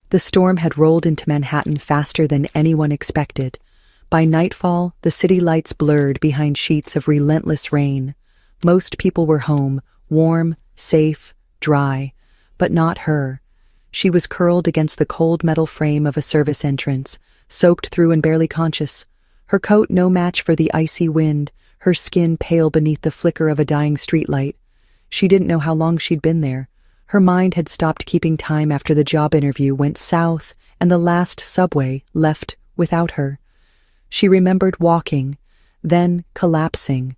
The storm had rolled into Manhattan faster than anyone expected. By nightfall, the city lights blurred behind sheets of relentless rain. Most people were home, warm, safe, dry, but not her. She was curled against the cold metal frame of a service entrance, soaked through and barely conscious. Her coat no match for the icy wind, her skin pale beneath the flicker of a dying streetlight. She didn't know how long she'd been there. Her mind had stopped keeping time after the job interview went south and the last subway left without her. She remembered walking, then collapsing.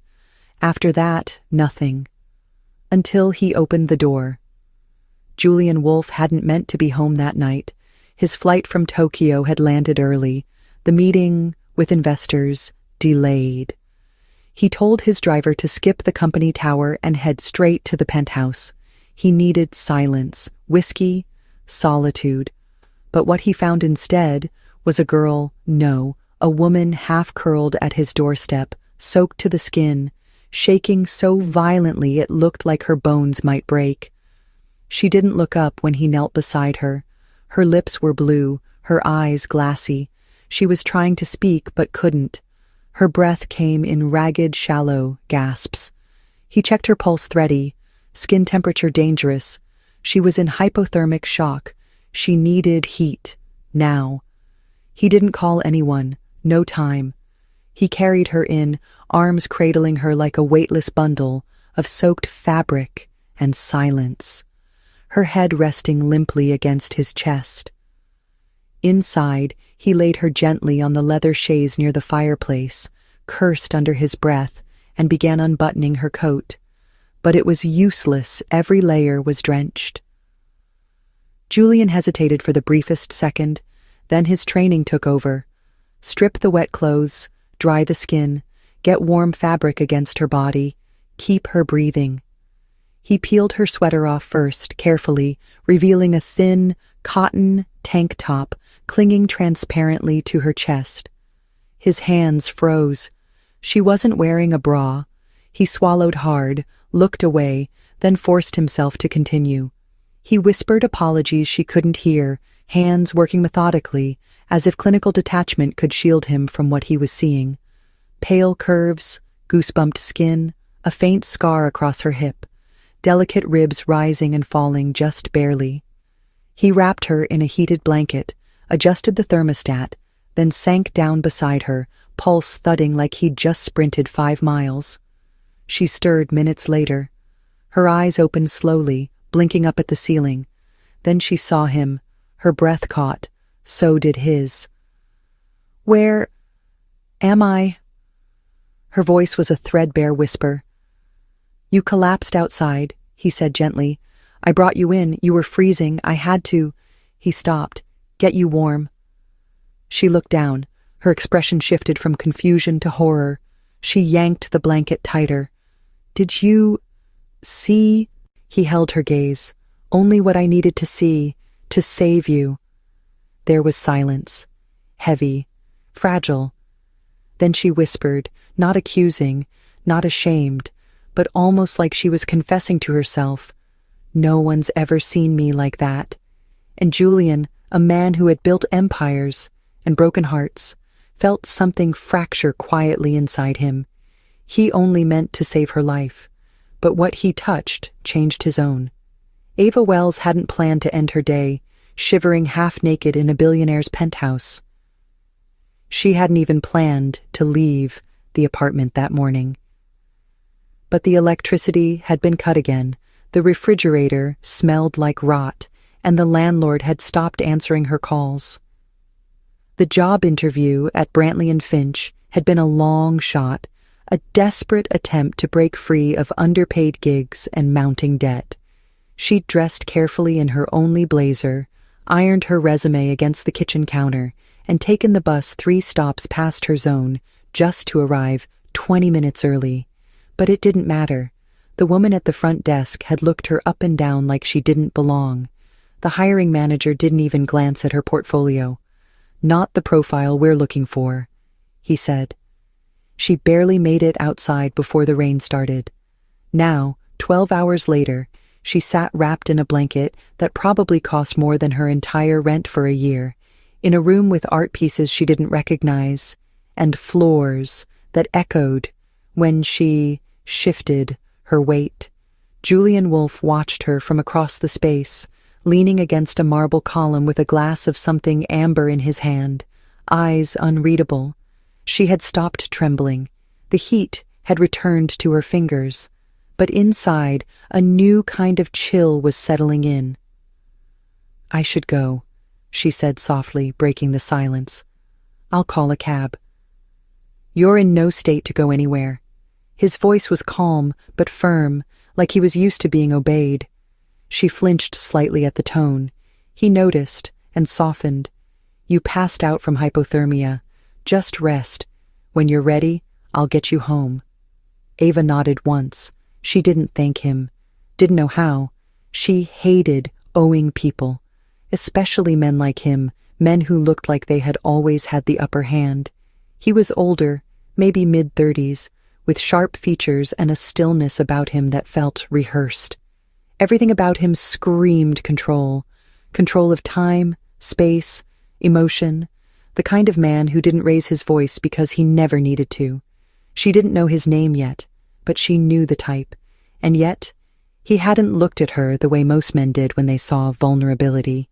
After that, nothing. Until he opened the door. Julian Wolfe hadn't meant to be home that night. His flight from Tokyo had landed early. The meeting with investors delayed. He told his driver to skip the company tower and head straight to the penthouse. He needed silence, whiskey, solitude. But what he found instead was a girl, no, a woman half-curled at his doorstep, soaked to the skin, shaking so violently it looked like her bones might break. She didn't look up when he knelt beside her. Her lips were blue, her eyes glassy. She was trying to speak but couldn't. Her breath came in ragged, shallow gasps. He checked her pulse thready, skin temperature dangerous. She was in hypothermic shock. She needed heat, now. He didn't call anyone, no time. He carried her in, arms cradling her like a weightless bundle of soaked fabric and silence, her head resting limply against his chest. Inside, he laid her gently on the leather chaise near the fireplace, cursed under his breath, and began unbuttoning her coat. But it was useless, every layer was drenched. Julian hesitated for the briefest second, then his training took over. Strip the wet clothes, dry the skin, get warm fabric against her body, keep her breathing. He peeled her sweater off first, carefully, revealing a thin, cotton tank top clinging transparently to her chest. His hands froze. She wasn't wearing a bra. He swallowed hard, looked away, then forced himself to continue. He whispered apologies she couldn't hear, hands working methodically, as if clinical detachment could shield him from what he was seeing. Pale curves, goosebumped skin, a faint scar across her hip, delicate ribs rising and falling just barely. He wrapped her in a heated blanket, adjusted the thermostat, then sank down beside her, pulse thudding like he'd just sprinted 5 miles. She stirred minutes later. Her eyes opened slowly, blinking up at the ceiling. Then she saw him. Her breath caught. So did his. "Where am I?" Her voice was a threadbare whisper. "You collapsed outside," he said gently. "I brought you in. You were freezing. I had to—" He stopped. "Get you warm." She looked down. Her expression shifted from confusion to horror. She yanked the blanket tighter. "Did you see?" He held her gaze. "Only what I needed to see, to save you." There was silence. Heavy. Fragile. Then she whispered, not accusing, not ashamed, but almost like she was confessing to herself, "No one's ever seen me like that." And Julian, a man who had built empires and broken hearts, felt something fracture quietly inside him. He only meant to save her life, but what he touched changed his own. Ava Wells hadn't planned to end her day, shivering half-naked in a billionaire's penthouse. She hadn't even planned to leave the apartment that morning. But the electricity had been cut again, the refrigerator smelled like rot, and the landlord had stopped answering her calls. The job interview at Brantley and Finch had been a long shot, a desperate attempt to break free of underpaid gigs and mounting debt. She'd dressed carefully in her only blazer, ironed her resume against the kitchen counter, and taken the bus 3 stops past her zone just to arrive 20 minutes early. But it didn't matter. The woman at the front desk had looked her up and down like she didn't belong. The hiring manager didn't even glance at her portfolio. "Not the profile we're looking for," he said. She barely made it outside before the rain started. Now, 12 hours later, She sat wrapped in a blanket that probably cost more than her entire rent for a year, in a room with art pieces she didn't recognize, and floors that echoed when she shifted her weight. Julian Woolf watched her from across the space, leaning against a marble column with a glass of something amber in his hand, eyes unreadable. She had stopped trembling. The heat had returned to her fingers, but inside, a new kind of chill was settling in. "I should go," she said softly, breaking the silence. "I'll call a cab." "You're in no state to go anywhere." His voice was calm but firm, like he was used to being obeyed. She flinched slightly at the tone. He noticed and softened. "You passed out from hypothermia. Just rest. When you're ready, I'll get you home." Ava nodded once. She didn't thank him, didn't know how. She hated owing people, especially men like him, men who looked like they had always had the upper hand. He was older, maybe mid-30s, with sharp features and a stillness about him that felt rehearsed. Everything about him screamed control. Control of time, space, emotion. The kind of man who didn't raise his voice because he never needed to. She didn't know his name yet, but she knew the type. And yet, he hadn't looked at her the way most men did when they saw vulnerability.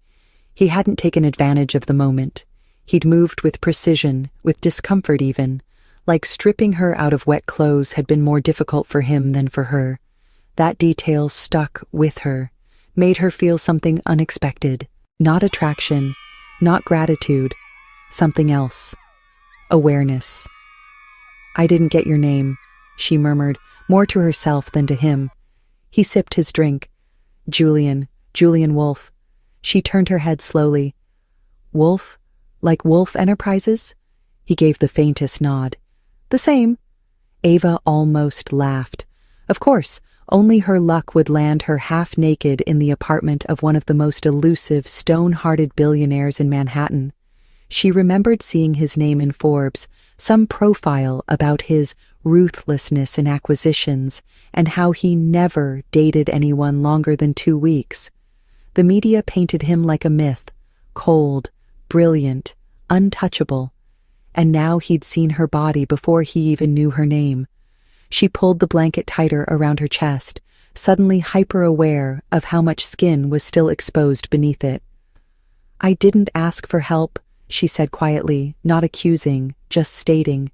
He hadn't taken advantage of the moment. He'd moved with precision, with discomfort even, like stripping her out of wet clothes had been more difficult for him than for her. That detail stuck with her, made her feel something unexpected. Not attraction, not gratitude, something else. Awareness. "I didn't get your name," she murmured, more to herself than to him. He sipped his drink. Julian Woolf." She turned her head slowly. "Wolf? Like Wolf Enterprises?" He gave the faintest nod. "The same." Ava almost laughed. Of course, only her luck would land her half-naked in the apartment of one of the most elusive, stone-hearted billionaires in Manhattan. She remembered seeing his name in Forbes, some profile about his ruthlessness in acquisitions and how he never dated anyone longer than 2 weeks. The media painted him like a myth, cold, brilliant, untouchable. And now he'd seen her body before he even knew her name. She pulled the blanket tighter around her chest, suddenly hyper-aware of how much skin was still exposed beneath it. "I didn't ask for help," she said quietly, not accusing, just stating.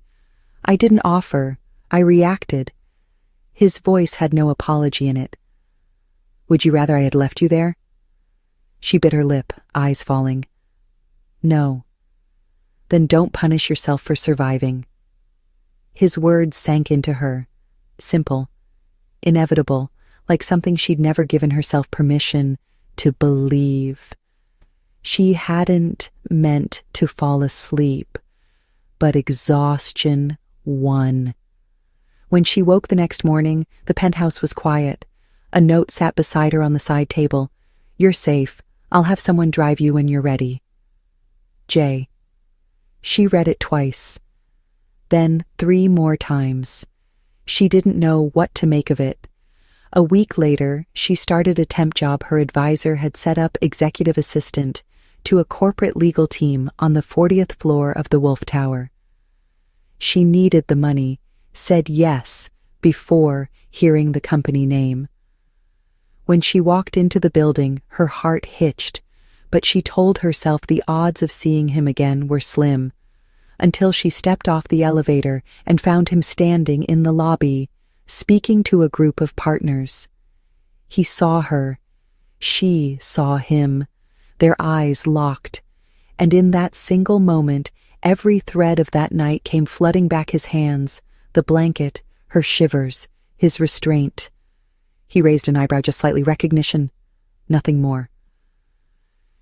"I didn't offer. I reacted." His voice had no apology in it. "Would you rather I had left you there?" She bit her lip, eyes falling. "No." "Then don't punish yourself for surviving." His words sank into her. Simple. Inevitable, like something she'd never given herself permission to believe. She hadn't meant to fall asleep, but exhaustion won. When she woke the next morning, the penthouse was quiet. A note sat beside her on the side table. "You're safe. I'll have someone drive you when you're ready. Jay." She read it twice, then 3 more times. She didn't know what to make of it. A week later, she started a temp job her advisor had set up executive assistant to a corporate legal team on the 40th floor of the Wolf Tower. She needed the money, said yes before hearing the company name. When she walked into the building, her heart hitched, but she told herself the odds of seeing him again were slim, until she stepped off the elevator and found him standing in the lobby, speaking to a group of partners. He saw her. She saw him. Their eyes locked, and in that single moment, every thread of that night came flooding back his hands, the blanket, her shivers, his restraint. He raised an eyebrow just slightly. Recognition. Nothing more.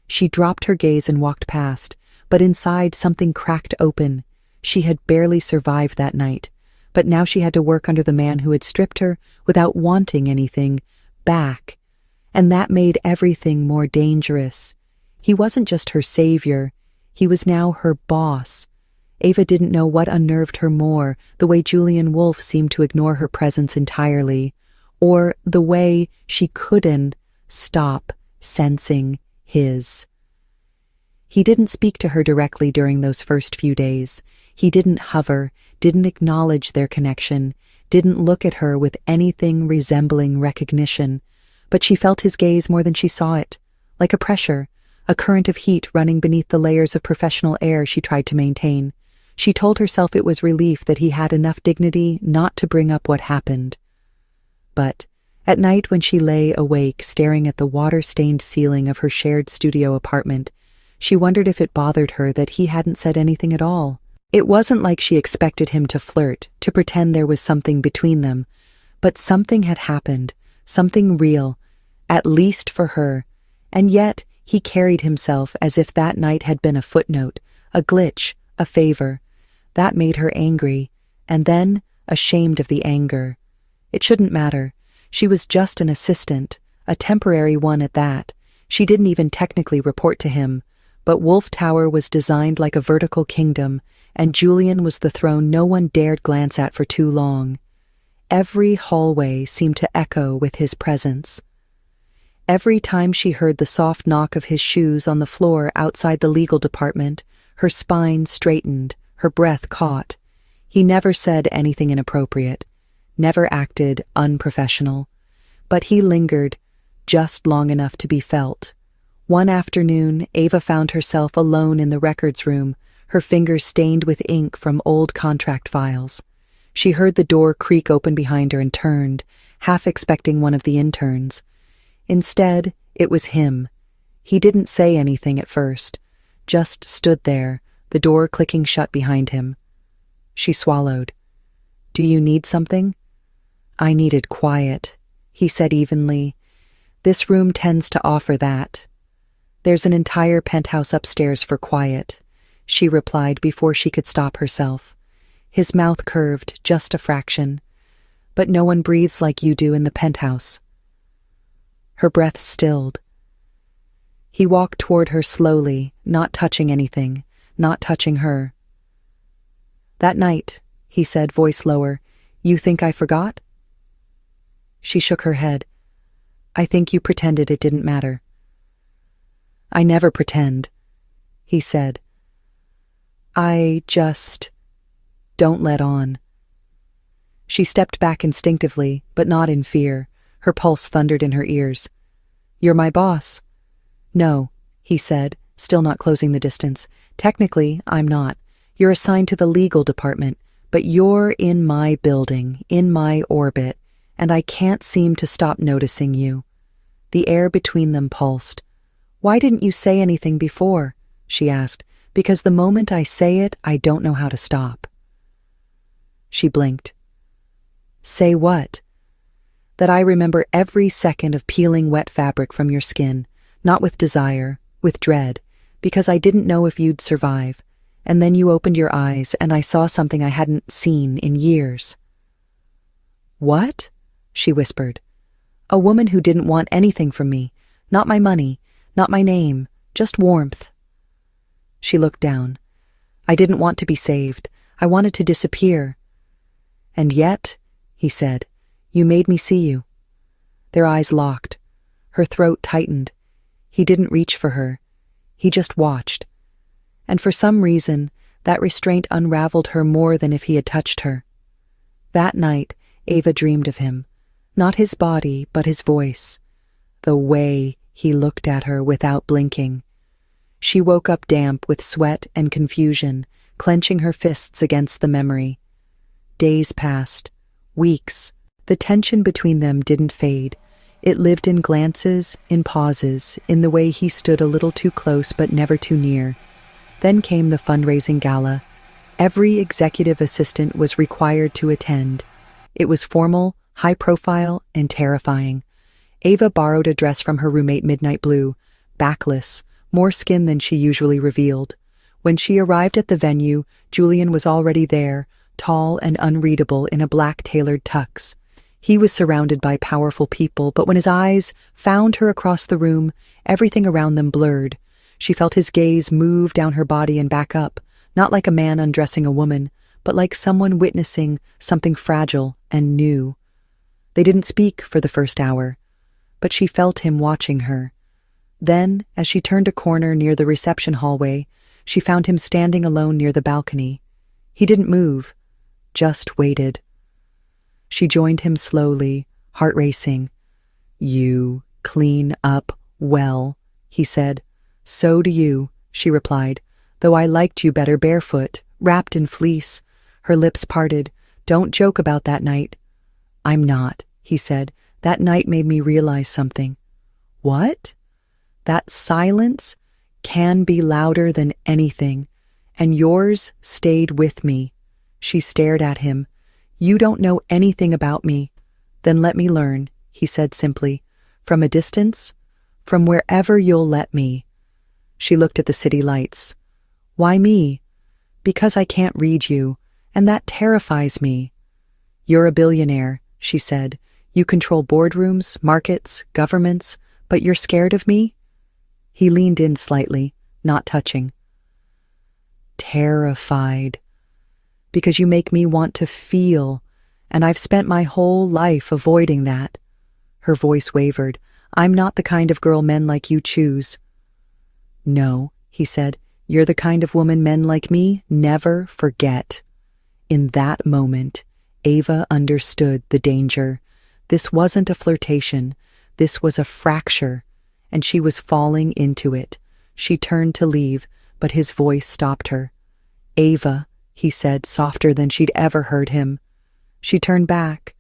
She dropped her gaze and walked past, but inside something cracked open. She had barely survived that night, but now she had to work under the man who had stripped her without wanting anything back, and that made everything more dangerous. He wasn't just her savior, he was now her boss. Ava didn't know what unnerved her more, the way Julian Woolf seemed to ignore her presence entirely, or the way she couldn't stop sensing his. He didn't speak to her directly during those first few days. He didn't hover, didn't acknowledge their connection, didn't look at her with anything resembling recognition. But she felt his gaze more than she saw it, like a pressure, a current of heat running beneath the layers of professional air she tried to maintain. She told herself it was relief that he had enough dignity not to bring up what happened. But at night when she lay awake staring at the water-stained ceiling of her shared studio apartment, she wondered if it bothered her that he hadn't said anything at all. It wasn't like she expected him to flirt, to pretend there was something between them, but something had happened, something real, at least for her, and yet he carried himself as if that night had been a footnote, a glitch, a favor. That made her angry, and then ashamed of the anger. It shouldn't matter. She was just an assistant, a temporary one at that. She didn't even technically report to him, but Wolf Tower was designed like a vertical kingdom, and Julian was the throne no one dared glance at for too long. Every hallway seemed to echo with his presence. Every time she heard the soft knock of his shoes on the floor outside the legal department, her spine straightened, her breath caught. He never said anything inappropriate, never acted unprofessional, but he lingered just long enough to be felt. One afternoon, Ava found herself alone in the records room, her fingers stained with ink from old contract files. She heard the door creak open behind her and turned, half expecting one of the interns. Instead, it was him. He didn't say anything at first, just stood there, the door clicking shut behind him. She swallowed. "Do you need something?" "I needed quiet," he said evenly. "This room tends to offer that." "There's an entire penthouse upstairs for quiet," she replied before she could stop herself. His mouth curved just a fraction. "But no one breathes like you do in the penthouse." Her breath stilled. He walked toward her slowly, not touching anything, not touching her. "That night," he said, voice lower, "you think I forgot?" She shook her head. "I think you pretended it didn't matter." "I never pretend," he said. "I just don't let on." She stepped back instinctively, but not in fear. Her pulse thundered in her ears. "You're my boss." "No," he said, still not closing the distance. "Technically, I'm not. You're assigned to the legal department, but you're in my building, in my orbit, and I can't seem to stop noticing you." The air between them pulsed. "Why didn't you say anything before?" she asked. "Because the moment I say it, I don't know how to stop." She blinked. "Say what?" "That I remember every second of peeling wet fabric from your skin, not with desire, with dread, because I didn't know if you'd survive. And then you opened your eyes and I saw something I hadn't seen in years." "What?" she whispered. "A woman who didn't want anything from me, not my money, not my name, just warmth." She looked down. "I didn't want to be saved. I wanted to disappear." "And yet," he said, "you made me see you." Their eyes locked. Her throat tightened. He didn't reach for her. He just watched. And for some reason, that restraint unraveled her more than if he had touched her. That night, Ava dreamed of him. Not his body, but his voice. The way he looked at her without blinking. She woke up damp with sweat and confusion, clenching her fists against the memory. Days passed. Weeks. The tension between them didn't fade. It lived in glances, in pauses, in the way he stood a little too close but never too near. Then came the fundraising gala. Every executive assistant was required to attend. It was formal, high-profile, and terrifying. Ava borrowed a dress from her roommate Midnight Blue, backless, more skin than she usually revealed. When she arrived at the venue, Julian was already there, tall and unreadable in a black tailored tux. He was surrounded by powerful people, but when his eyes found her across the room, everything around them blurred. She felt his gaze move down her body and back up, not like a man undressing a woman, but like someone witnessing something fragile and new. They didn't speak for the first hour, but she felt him watching her. Then, as she turned a corner near the reception hallway, she found him standing alone near the balcony. He didn't move, just waited. She joined him slowly, heart racing. "You clean up well," he said. "So do you," she replied, "though I liked you better barefoot, wrapped in fleece." Her lips parted. "Don't joke about that night." "I'm not," he said. "That night made me realize something." "What?" "That silence can be louder than anything, and yours stayed with me." She stared at him. "You don't know anything about me." "Then let me learn," he said simply. "From a distance? From wherever you'll let me." She looked at the city lights. "Why me?" "Because I can't read you, and that terrifies me." "You're a billionaire," she said. "You control boardrooms, markets, governments, but you're scared of me?" He leaned in slightly, not touching. "Terrified. Because you make me want to feel, and I've spent my whole life avoiding that." Her voice wavered. "I'm not the kind of girl men like you choose." "No," he said. "You're the kind of woman men like me never forget." In that moment, Ava understood the danger. This wasn't a flirtation. This was a fracture, and she was falling into it. She turned to leave, but his voice stopped her. "Ava," he said, softer than she'd ever heard him. She turned back.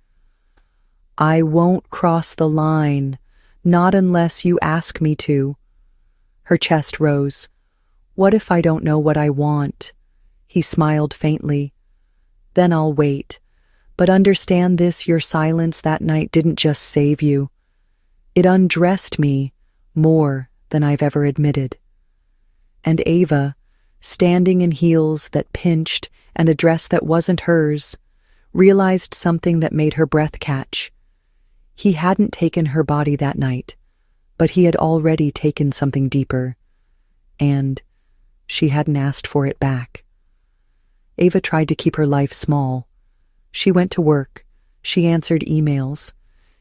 "I won't cross the line, not unless you ask me to." Her chest rose. "What if I don't know what I want?" He smiled faintly. "Then I'll wait. But understand this, your silence that night didn't just save you. It undressed me more than I've ever admitted." And Ava, standing in heels that pinched and a dress that wasn't hers, realized something that made her breath catch. He hadn't taken her body that night, but he had already taken something deeper, and she hadn't asked for it back. Ava tried to keep her life small. She went to work. She answered emails.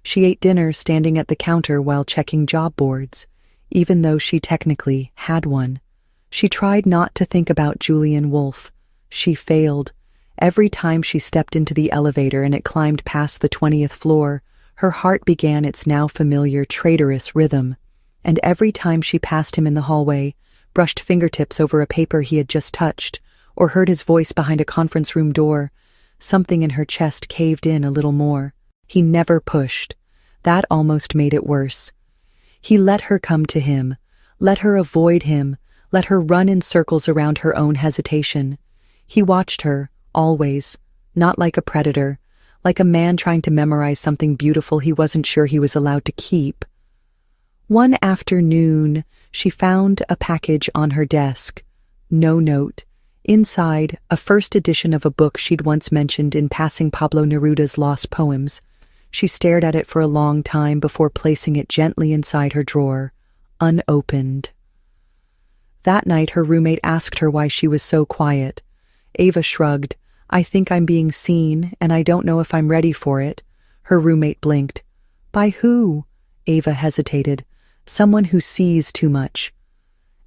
She ate dinner standing at the counter while checking job boards, even though she technically had one. She tried not to think about Julian Wolfe. She failed. Every time she stepped into the elevator and it climbed past the 20th floor, her heart began its now familiar traitorous rhythm. And every time she passed him in the hallway, brushed fingertips over a paper he had just touched, or heard his voice behind a conference room door, something in her chest caved in a little more. He never pushed. That almost made it worse. He let her come to him, let her avoid him, let her run in circles around her own hesitation. He watched her, always, not like a predator, like a man trying to memorize something beautiful he wasn't sure he was allowed to keep. One afternoon, she found a package on her desk. No note. Inside, a first edition of a book she'd once mentioned in passing, Pablo Neruda's Lost Poems. She stared at it for a long time before placing it gently inside her drawer, unopened. That night, her roommate asked her why she was so quiet. Ava shrugged. "I think I'm being seen, and I don't know if I'm ready for it." Her roommate blinked. "By who?" Ava hesitated. "Someone who sees too much."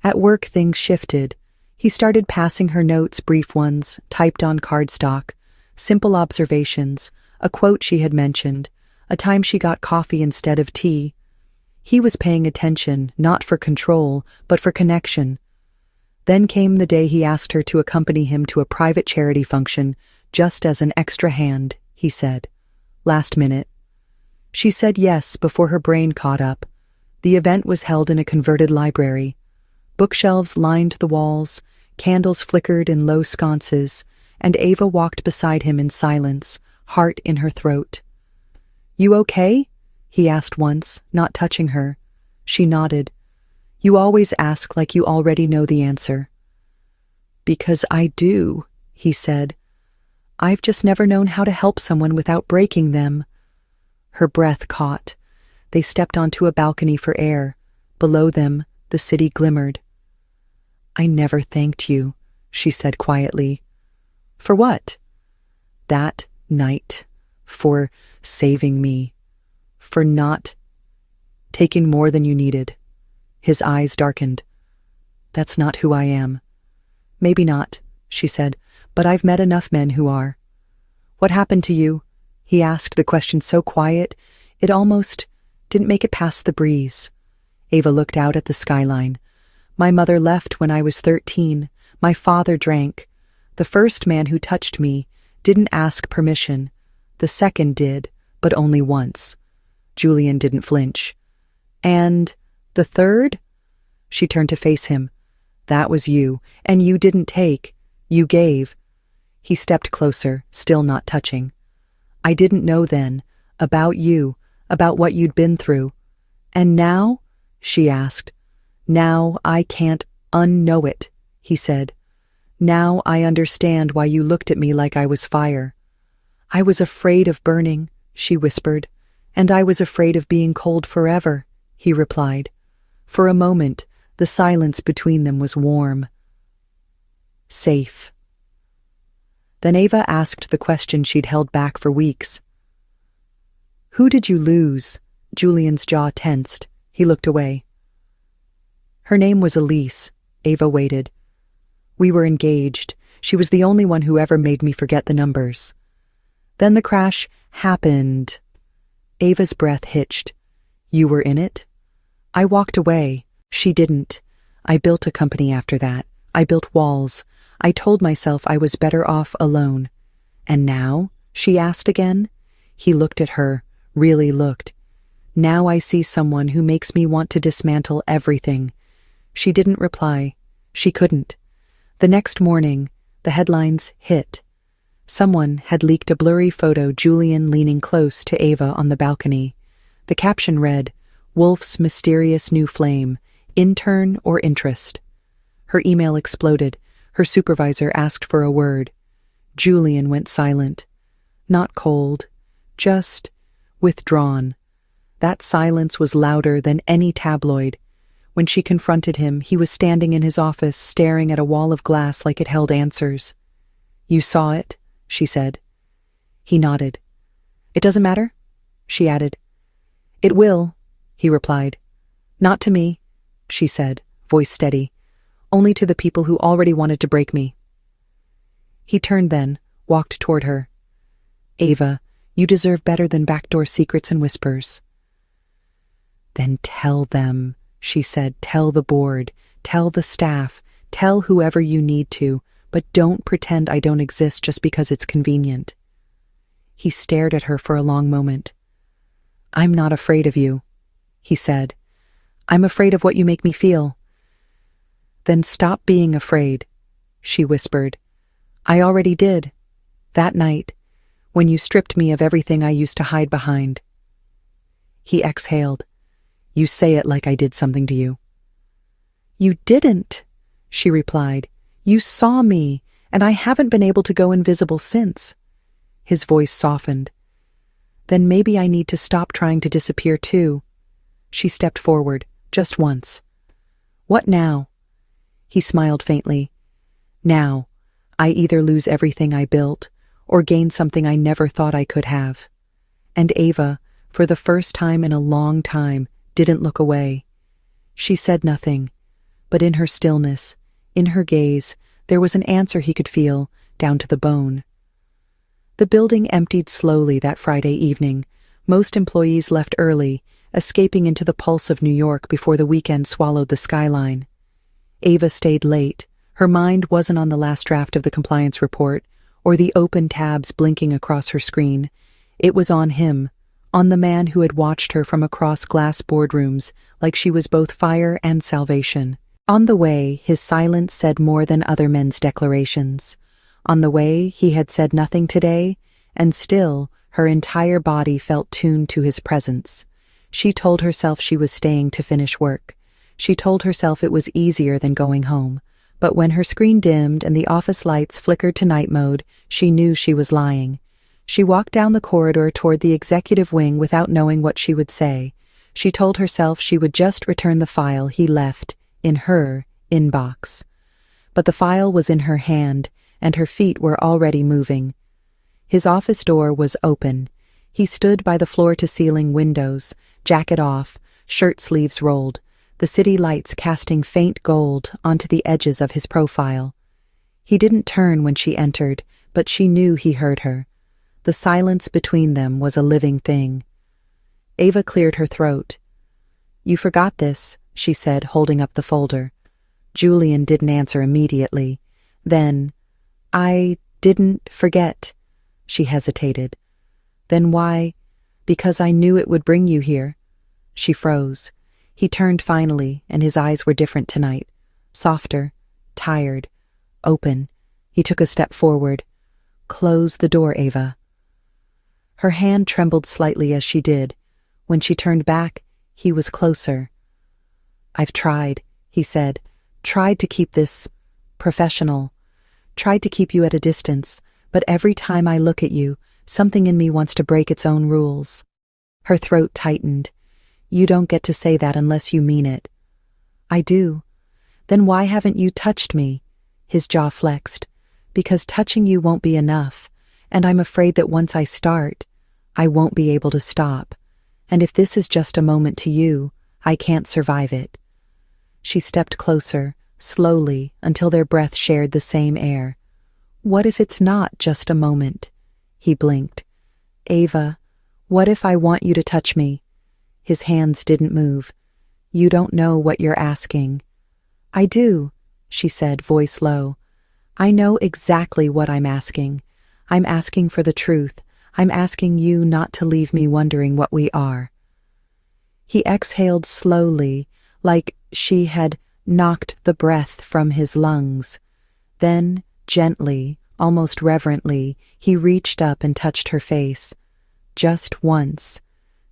At work, things shifted. He started passing her notes, brief ones, typed on cardstock, simple observations, a quote she had mentioned, a time she got coffee instead of tea. He was paying attention, not for control, but for connection. Then came the day he asked her to accompany him to a private charity function, just as an extra hand, he said. Last minute. She said yes before her brain caught up. The event was held in a converted library. Bookshelves lined the walls, candles flickered in low sconces, and Ava walked beside him in silence, heart in her throat. "You okay?" he asked once, not touching her. She nodded. "You always ask like you already know the answer." "Because I do," he said. "I've just never known how to help someone without breaking them." Her breath caught. They stepped onto a balcony for air. Below them, the city glimmered. "I never thanked you," she said quietly. "For what?" "That night. For saving me." For not taking more than you needed. His eyes darkened. That's not who I am. Maybe not, she said, but I've met enough men who are. What happened to you? He asked, the question so quiet, it almost didn't make it past the breeze. Ava looked out at the skyline. My mother left when I was 13. My father drank. The first man who touched me didn't ask permission. The second did, but only once. Julian didn't flinch. And the third? She turned to face him. That was you, and you didn't take. You gave. He stepped closer, still not touching. I didn't know then. About you. About what you'd been through. And now? She asked. Now I can't unknow it, he said. Now I understand why you looked at me like I was fire. I was afraid of burning, she whispered. And I was afraid of being cold forever, he replied. For a moment, the silence between them was warm. Safe. Then Ava asked the question she'd held back for weeks. Who did you lose? Julian's jaw tensed. He looked away. Her name was Elise. Ava waited. We were engaged. She was the only one who ever made me forget the numbers. Then the crash happened. Ava's breath hitched. You were in it? I walked away. She didn't. I built a company after that. I built walls. I told myself I was better off alone. And now? She asked again. He looked at her, really looked. Now I see someone who makes me want to dismantle everything. She didn't reply. She couldn't. The next morning, the headlines hit. Someone had leaked a blurry photo Julian leaning close to Ava on the balcony. The caption read, Wolf's mysterious new flame, intern or interest. Her email exploded. Her supervisor asked for a word. Julian went silent. Not cold, just withdrawn. That silence was louder than any tabloid. When she confronted him, he was standing in his office, staring at a wall of glass like it held answers. You saw it? She said. He nodded. It doesn't matter? She added. It will, he replied. Not to me, she said, voice steady. Only to the people who already wanted to break me. He turned then, walked toward her. Ava, you deserve better than backdoor secrets and whispers. Then tell them, she said. Tell the board, tell the staff, tell whoever you need to, but don't pretend I don't exist just because it's convenient. He stared at her for a long moment. I'm not afraid of you, he said. I'm afraid of what you make me feel. Then stop being afraid, she whispered. I already did. That night, when you stripped me of everything I used to hide behind. He exhaled. You say it like I did something to you. You didn't, she replied. You saw me, and I haven't been able to go invisible since. His voice softened. Then maybe I need to stop trying to disappear too. She stepped forward, just once. What now? He smiled faintly. Now, I either lose everything I built, or gain something I never thought I could have. And Ava, for the first time in a long time, didn't look away. She said nothing, but in her stillness, in her gaze, there was an answer he could feel, down to the bone. The building emptied slowly that Friday evening. Most employees left early, escaping into the pulse of New York before the weekend swallowed the skyline. Ava stayed late. Her mind wasn't on the last draft of the compliance report, or the open tabs blinking across her screen. It was on him, on the man who had watched her from across glass boardrooms like she was both fire and salvation. On the way, his silence said more than other men's declarations. On the way, he had said nothing today, and still, her entire body felt tuned to his presence. She told herself she was staying to finish work. She told herself it was easier than going home. But when her screen dimmed and the office lights flickered to night mode, she knew she was lying. She walked down the corridor toward the executive wing without knowing what she would say. She told herself she would just return the file he left in her inbox. But the file was in her hand, and her feet were already moving. His office door was open. He stood by the floor-to-ceiling windows, jacket off, shirt sleeves rolled, the city lights casting faint gold onto the edges of his profile. He didn't turn when she entered, but she knew he heard her. The silence between them was a living thing. Ava cleared her throat. "You forgot this," she said, holding up the folder. Julian didn't answer immediately. Then, "I didn't forget." She hesitated. "Then why?" "Because I knew it would bring you here." She froze. He turned finally, and his eyes were different tonight. Softer, tired, open. He took a step forward. "Close the door, Ava." Her hand trembled slightly as she did. When she turned back, he was closer. "I've tried," he said. "Tried to keep this professional. Tried to keep you at a distance, but every time I look at you, something in me wants to break its own rules." Her throat tightened. "You don't get to say that unless you mean it." "I do." "Then why haven't you touched me?" His jaw flexed. "Because touching you won't be enough, and I'm afraid that once I start, I won't be able to stop. And if this is just a moment to you, I can't survive it." She stepped closer, slowly, until their breath shared the same air. "What if it's not just a moment?" He blinked. "Ava, what if I want you to touch me?" His hands didn't move. "You don't know what you're asking." "I do," she said, voice low. "I know exactly what I'm asking. I'm asking for the truth. I'm asking you not to leave me wondering what we are." He exhaled slowly, like she had knocked the breath from his lungs. Then, gently, almost reverently, he reached up and touched her face. Just once,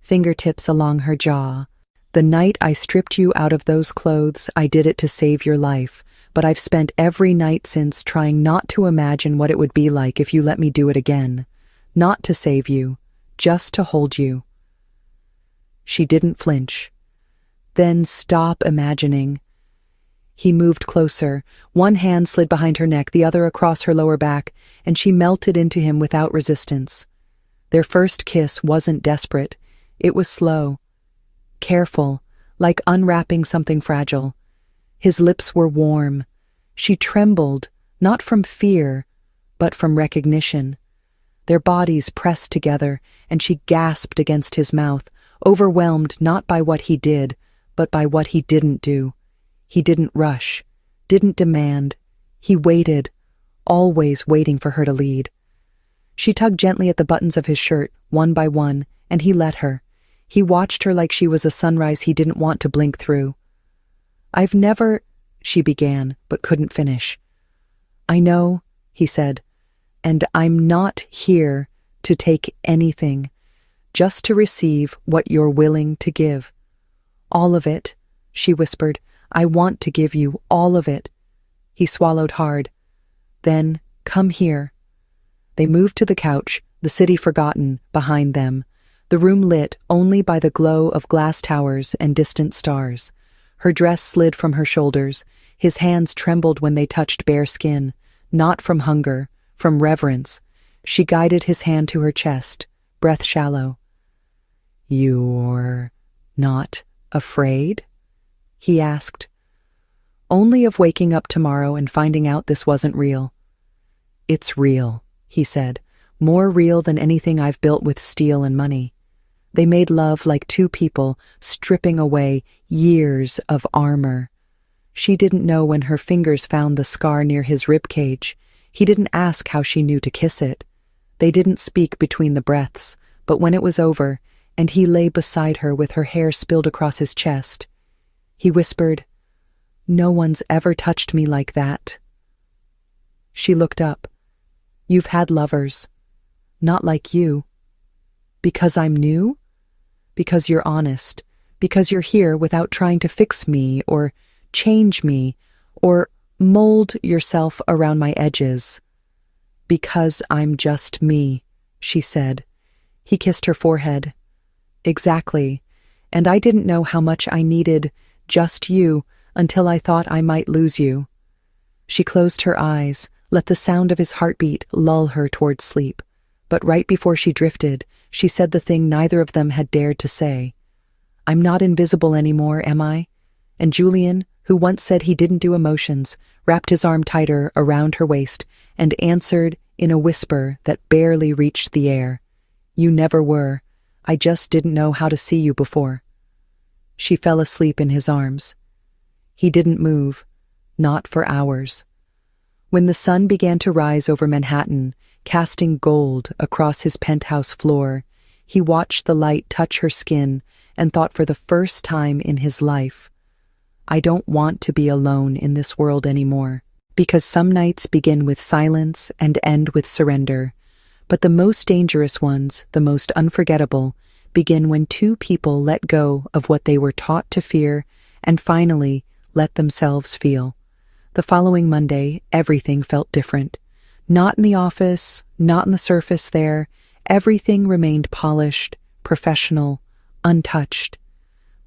fingertips along her jaw. "The night I stripped you out of those clothes, I did it to save your life, but I've spent every night since trying not to imagine what it would be like if you let me do it again. Not to save you, just to hold you." She didn't flinch. "Then stop imagining." He moved closer. One hand slid behind her neck, the other across her lower back, and she melted into him without resistance. Their first kiss wasn't desperate. It was slow, careful, like unwrapping something fragile. His lips were warm. She trembled, not from fear, but from recognition. Their bodies pressed together, and she gasped against his mouth, overwhelmed not by what he did, but by what he didn't do. He didn't rush, didn't demand. He waited, always waiting for her to lead. She tugged gently at the buttons of his shirt, one by one, and he let her. He watched her like she was a sunrise he didn't want to blink through. "I've never," she began, but couldn't finish. "I know," he said, "and I'm not here to take anything, just to receive what you're willing to give." "All of it," she whispered. "I want to give you all of it." He swallowed hard. "Then come here." They moved to the couch, the city forgotten, behind them, the room lit only by the glow of glass towers and distant stars. Her dress slid from her shoulders. His hands trembled when they touched bare skin, not from hunger, from reverence. She guided his hand to her chest, breath shallow. "You're not afraid?" he asked. "Only of waking up tomorrow and finding out this wasn't real." "It's real," he said, "more real than anything I've built with steel and money." They made love like two people, stripping away years of armor. She didn't know when her fingers found the scar near his ribcage. He didn't ask how she knew to kiss it. They didn't speak between the breaths, but when it was over, and he lay beside her with her hair spilled across his chest, he whispered, "No one's ever touched me like that." She looked up. "You've had lovers. Not like you." "Because I'm new?" "Because you're honest. Because you're here without trying to fix me or change me or mold yourself around my edges." "Because I'm just me," she said. He kissed her forehead. "Exactly. And I didn't know how much I needed just you until I thought I might lose you." She closed her eyes, let the sound of his heartbeat lull her towards sleep. But right before she drifted, She said the thing neither of them had dared to say. "I'm not invisible anymore, am I?" And Julian, who once said he didn't do emotions, wrapped his arm tighter around her waist and answered in a whisper that barely reached the air. "You never were. I just didn't know how to see you before." She fell asleep in his arms. He didn't move, not for hours. When the sun began to rise over Manhattan, casting gold across his penthouse floor, he watched the light touch her skin and thought for the first time in his life, "I don't want to be alone in this world anymore." Because some nights begin with silence and end with surrender, but the most dangerous ones, the most unforgettable, begin when two people let go of what they were taught to fear and finally let themselves feel. The following Monday, everything felt different. Not in the office, not in the surface there. Everything remained polished, professional, untouched.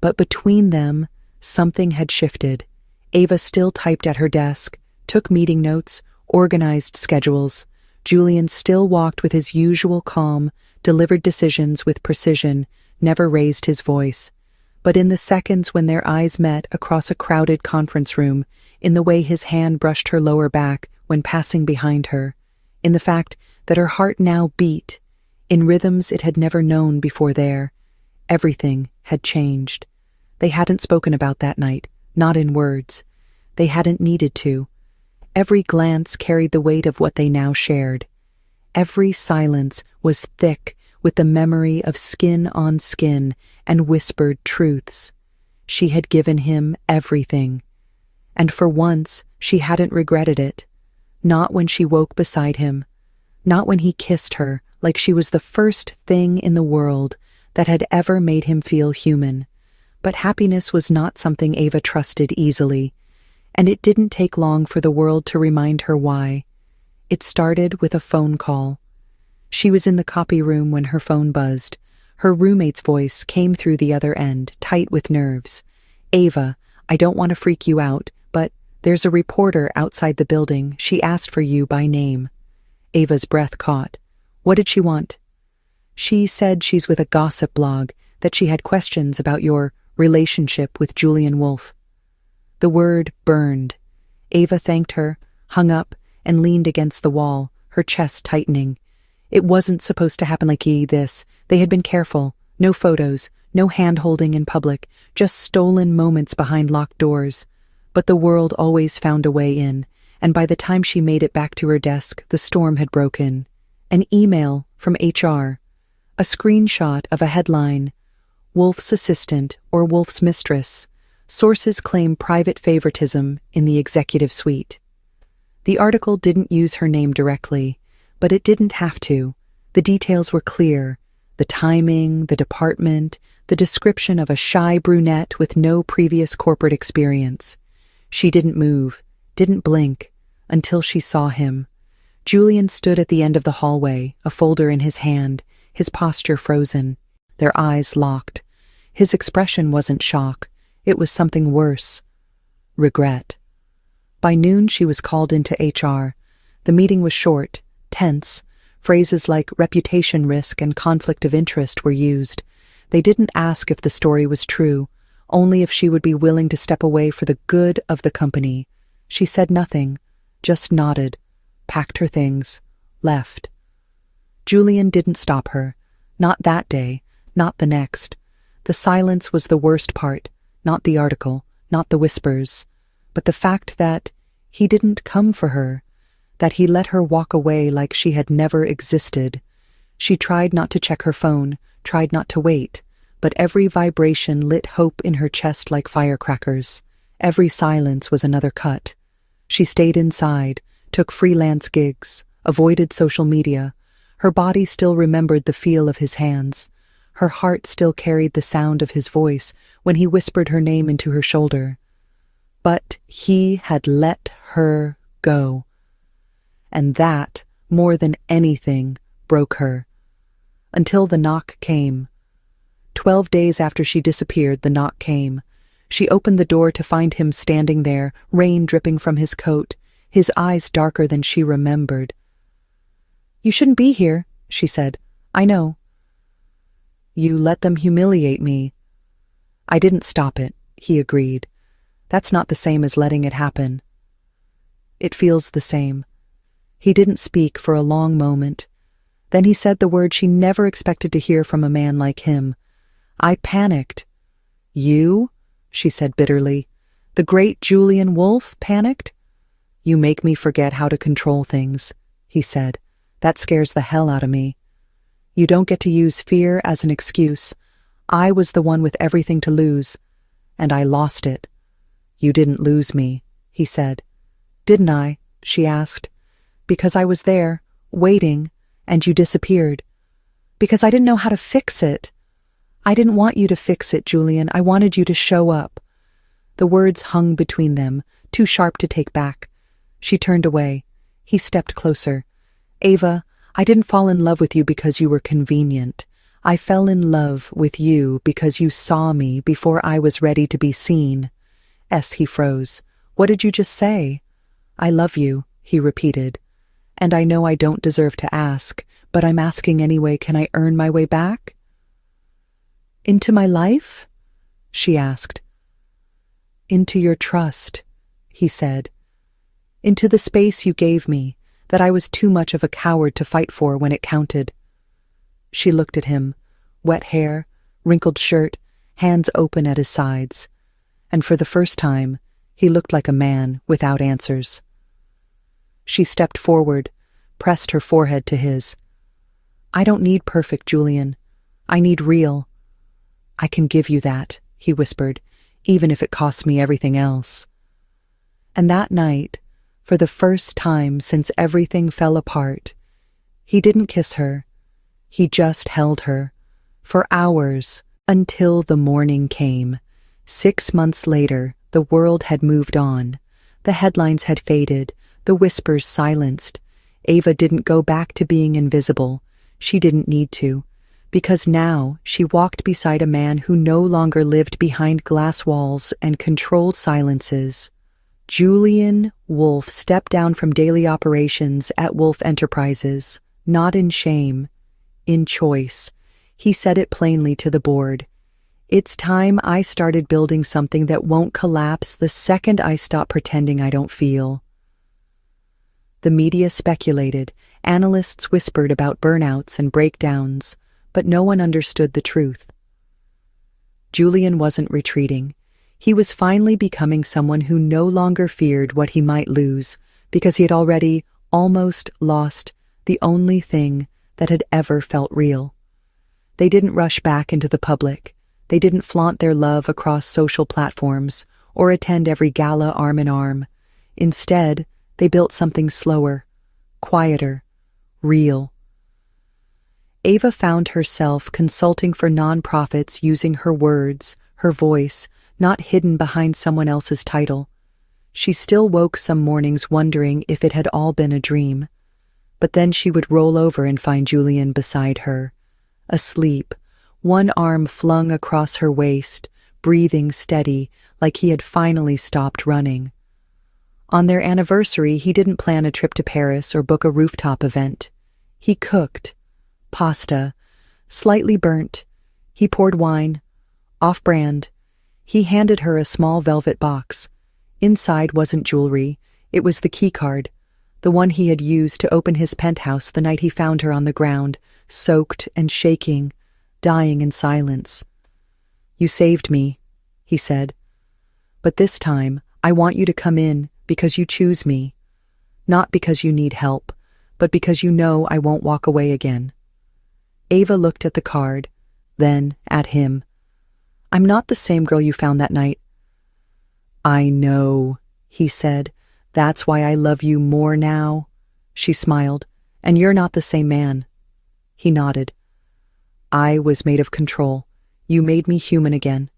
But between them, something had shifted. Ava still typed at her desk, took meeting notes, organized schedules. Julian still walked with his usual calm, delivered decisions with precision, never raised his voice. But in the seconds when their eyes met across a crowded conference room, in the way his hand brushed her lower back when passing behind her, in the fact that her heart now beat, in rhythms it had never known before there, everything had changed. They hadn't spoken about that night, not in words. They hadn't needed to. Every glance carried the weight of what they now shared. Every silence was thick with the memory of skin on skin and whispered truths. She had given him everything. And for once, she hadn't regretted it. Not when she woke beside him. Not when he kissed her like she was the first thing in the world that had ever made him feel human. But happiness was not something Ava trusted easily. And it didn't take long for the world to remind her why. It started with a phone call. She was in the copy room when her phone buzzed. Her roommate's voice came through the other end, tight with nerves. "Ava, I don't want to freak you out, but there's a reporter outside the building. She asked for you by name." Ava's breath caught. What did she want? "She said she's with a gossip blog, that she had questions about your relationship with Julian Wolfe." The word burned. Ava thanked her, hung up, and leaned against the wall, her chest tightening. It wasn't supposed to happen like this. They had been careful. No photos, no hand-holding in public, just stolen moments behind locked doors. But the world always found a way in, and by the time she made it back to her desk, the storm had broken. An email from HR. A screenshot of a headline. "Wolfe's assistant or Wolfe's mistress. Sources claim private favoritism in the executive suite." The article didn't use her name directly, but it didn't have to. The details were clear. The timing, the department, the description of a shy brunette with no previous corporate experience. She didn't move, didn't blink, until she saw him. Julian stood at the end of the hallway, a folder in his hand, his posture frozen, their eyes locked. His expression wasn't shock. It was something worse. Regret. By noon, she was called into HR. The meeting was short, tense. Phrases like reputation risk and conflict of interest were used. They didn't ask if the story was true, only if she would be willing to step away for the good of the company. She said nothing, just nodded, packed her things, left. Julian didn't stop her. Not that day, not the next. The silence was the worst part, not the article, not the whispers, but the fact that he didn't come for her, that he let her walk away like she had never existed. She tried not to check her phone, tried not to wait, but every vibration lit hope in her chest like firecrackers. Every silence was another cut. She stayed inside, took freelance gigs, avoided social media. Her body still remembered the feel of his hands. Her heart still carried the sound of his voice when he whispered her name into her shoulder. But he had let her go. And that, more than anything, broke her. Until the knock came. 12 days after she disappeared, the knock came. She opened the door to find him standing there, rain dripping from his coat, his eyes darker than she remembered. "You shouldn't be here," she said. "I know." You let them humiliate me. I didn't stop it, he agreed. That's not the same as letting it happen. It feels the same. He didn't speak for a long moment. Then he said the word she never expected to hear from a man like him. I panicked. You? She said bitterly. The great Julian Wolfe panicked? You make me forget how to control things, he said. That scares the hell out of me. You don't get to use fear as an excuse. I was the one with everything to lose, and I lost it. You didn't lose me, he said. Didn't I? She asked. Because I was there, waiting, and you disappeared. Because I didn't know how to fix it. I didn't want you to fix it, Julian. I wanted you to show up. The words hung between them, too sharp to take back. She turned away. He stepped closer. Ava, I didn't fall in love with you because you were convenient. I fell in love with you because you saw me before I was ready to be seen. He froze. What did you just say? I love you, he repeated. And I know I don't deserve to ask, but I'm asking anyway. Can I earn my way back? Into my life? She asked. Into your trust, he said. Into the space you gave me, that I was too much of a coward to fight for when it counted. She looked at him, wet hair, wrinkled shirt, hands open at his sides. And for the first time, he looked like a man without answers. She stepped forward, pressed her forehead to his. I don't need perfect, Julian. I need real. I can give you that, he whispered, even if it costs me everything else. And that night, for the first time since everything fell apart, he didn't kiss her. He just held her, for hours, until the morning came. 6 months later, the world had moved on. The headlines had faded, the whispers silenced. Ava didn't go back to being invisible. She didn't need to, because now she walked beside a man who no longer lived behind glass walls and controlled silences. Julian Wolfe stepped down from daily operations at Wolfe Enterprises, not in shame, in choice. He said it plainly to the board. It's time I started building something that won't collapse the second I stop pretending I don't feel. The media speculated, analysts whispered about burnouts and breakdowns, but no one understood the truth. Julian wasn't retreating. He was finally becoming someone who no longer feared what he might lose, because he had already almost lost the only thing that had ever felt real. They didn't rush back into the public. They didn't flaunt their love across social platforms or attend every gala arm in arm. Instead, they built something slower, quieter, real. Ava found herself consulting for nonprofits using her words, her voice, not hidden behind someone else's title. She still woke some mornings wondering if it had all been a dream. But then she would roll over and find Julian beside her, asleep, one arm flung across her waist, breathing steady, like he had finally stopped running. On their anniversary, he didn't plan a trip to Paris or book a rooftop event. He cooked. Pasta, slightly burnt. He poured wine, off-brand. He handed her a small velvet box. Inside wasn't jewelry, it was the keycard, the one he had used to open his penthouse the night he found her on the ground, soaked and shaking, dying in silence. You saved me, he said. But this time, I want you to come in because you choose me. Not because you need help, but because you know I won't walk away again. Ava looked at the card, then at him. I'm not the same girl you found that night. I know, he said. That's why I love you more now. She smiled. And you're not the same man. He nodded. I was made of control. You made me human again.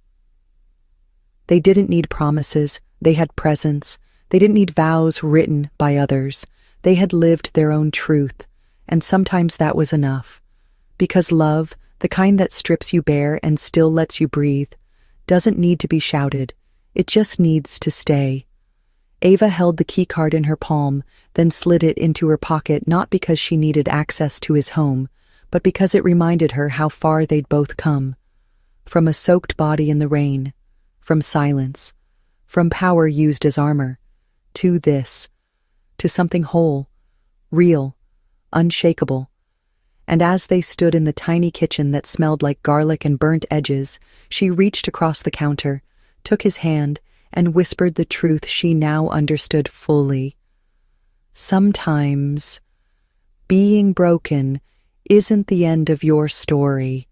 They didn't need promises. They had presence. They didn't need vows written by others. They had lived their own truth. And sometimes that was enough. Because love, the kind that strips you bare and still lets you breathe, doesn't need to be shouted. It just needs to stay. Ava held the keycard in her palm, then slid it into her pocket not because she needed access to his home, but because it reminded her how far they'd both come. From a soaked body in the rain, from silence, from power used as armor, to this, to something whole, real, unshakable. And as they stood in the tiny kitchen that smelled like garlic and burnt edges, she reached across the counter, took his hand, and whispered the truth she now understood fully. Sometimes, being broken isn't the end of your story.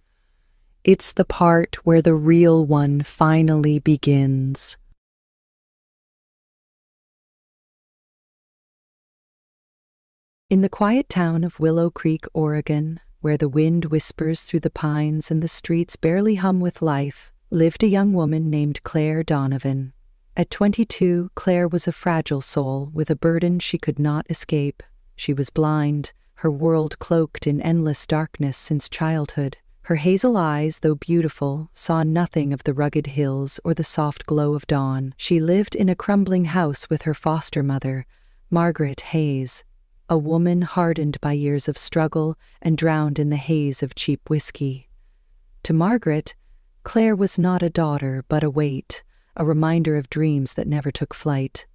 It's the part where the real one finally begins. In the quiet town of Willow Creek, Oregon, where the wind whispers through the pines and the streets barely hum with life, lived a young woman named Claire Donovan. At 22, Claire was a fragile soul with a burden she could not escape. She was blind, her world cloaked in endless darkness since childhood. Her hazel eyes, though beautiful, saw nothing of the rugged hills or the soft glow of dawn. She lived in a crumbling house with her foster mother, Margaret Hayes, a woman hardened by years of struggle and drowned in the haze of cheap whiskey. To Margaret, Claire was not a daughter but a weight, a reminder of dreams that never took flight.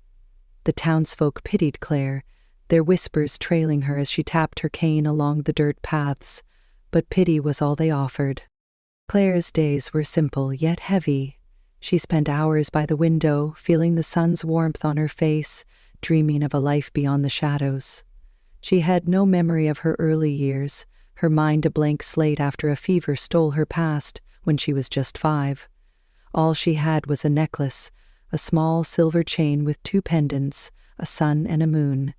The townsfolk pitied Claire, their whispers trailing her as she tapped her cane along the dirt paths, but pity was all they offered. Claire's days were simple yet heavy. She spent hours by the window, feeling the sun's warmth on her face, dreaming of a life beyond the shadows. She had no memory of her early years, her mind a blank slate after a fever stole her past when she was just 5. All she had was a necklace, a small silver chain with 2 pendants, a sun and a moon.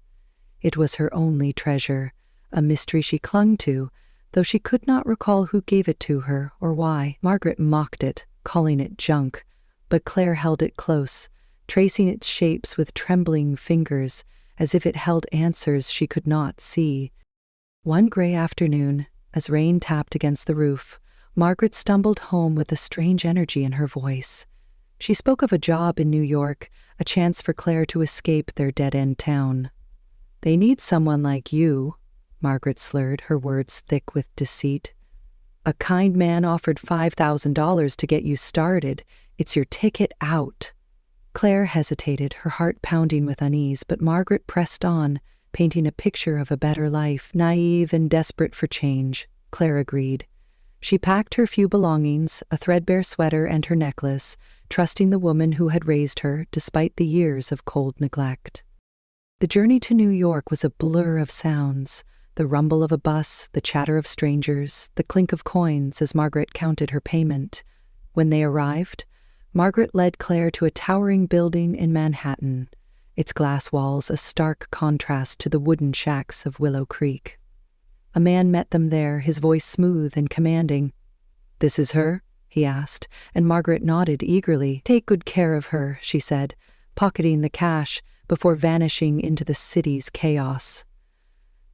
It was her only treasure, a mystery she clung to, though she could not recall who gave it to her or why. Margaret mocked it, calling it junk, but Claire held it close, tracing its shapes with trembling fingers, as if it held answers she could not see. One gray afternoon, as rain tapped against the roof, Margaret stumbled home with a strange energy in her voice. She spoke of a job in New York, a chance for Claire to escape their dead-end town. "They need someone like you," Margaret slurred, her words thick with deceit. "A kind man offered $5,000 to get you started. It's your ticket out." Claire hesitated, her heart pounding with unease, but Margaret pressed on, painting a picture of a better life. Naive and desperate for change, Claire agreed. She packed her few belongings, a threadbare sweater and her necklace, trusting the woman who had raised her despite the years of cold neglect. The journey to New York was a blur of sounds, the rumble of a bus, the chatter of strangers, the clink of coins as Margaret counted her payment. When they arrived, Margaret led Claire to a towering building in Manhattan, its glass walls a stark contrast to the wooden shacks of Willow Creek. A man met them there, his voice smooth and commanding. "This is her?" he asked, and Margaret nodded eagerly. "Take good care of her," she said, pocketing the cash before vanishing into the city's chaos.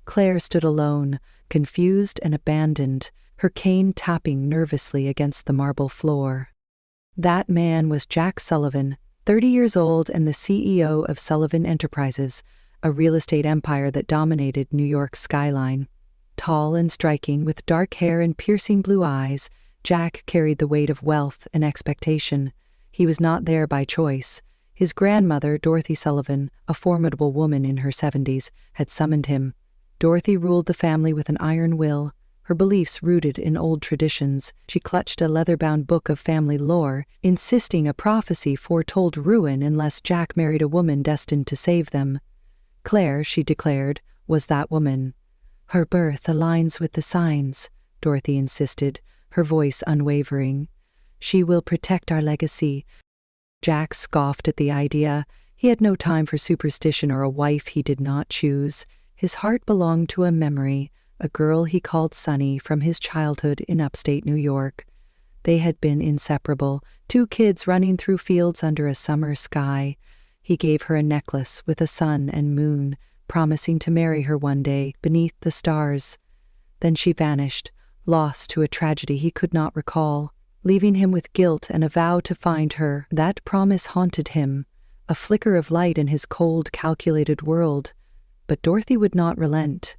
Claire stood alone, confused and abandoned, her cane tapping nervously against the marble floor. That man was Jack Sullivan, 30 years old and the CEO of Sullivan Enterprises, a real estate empire that dominated New York's skyline. Tall and striking, with dark hair and piercing blue eyes, Jack carried the weight of wealth and expectation. He was not there by choice. His grandmother, Dorothy Sullivan, a formidable woman in her 70s, had summoned him. Dorothy ruled the family with an iron will, her beliefs rooted in old traditions. She clutched a leather-bound book of family lore, insisting a prophecy foretold ruin unless Jack married a woman destined to save them. Claire, she declared, was that woman. "Her birth aligns with the signs," Dorothy insisted, her voice unwavering. "She will protect our legacy." Jack scoffed at the idea. He had no time for superstition or a wife he did not choose. His heart belonged to a memory, a girl he called Sunny from his childhood in upstate New York. They had been inseparable, 2 kids running through fields under a summer sky. He gave her a necklace with a sun and moon, promising to marry her one day beneath the stars. Then she vanished, lost to a tragedy he could not recall, leaving him with guilt and a vow to find her. That promise haunted him, a flicker of light in his cold, calculated world. But Dorothy would not relent.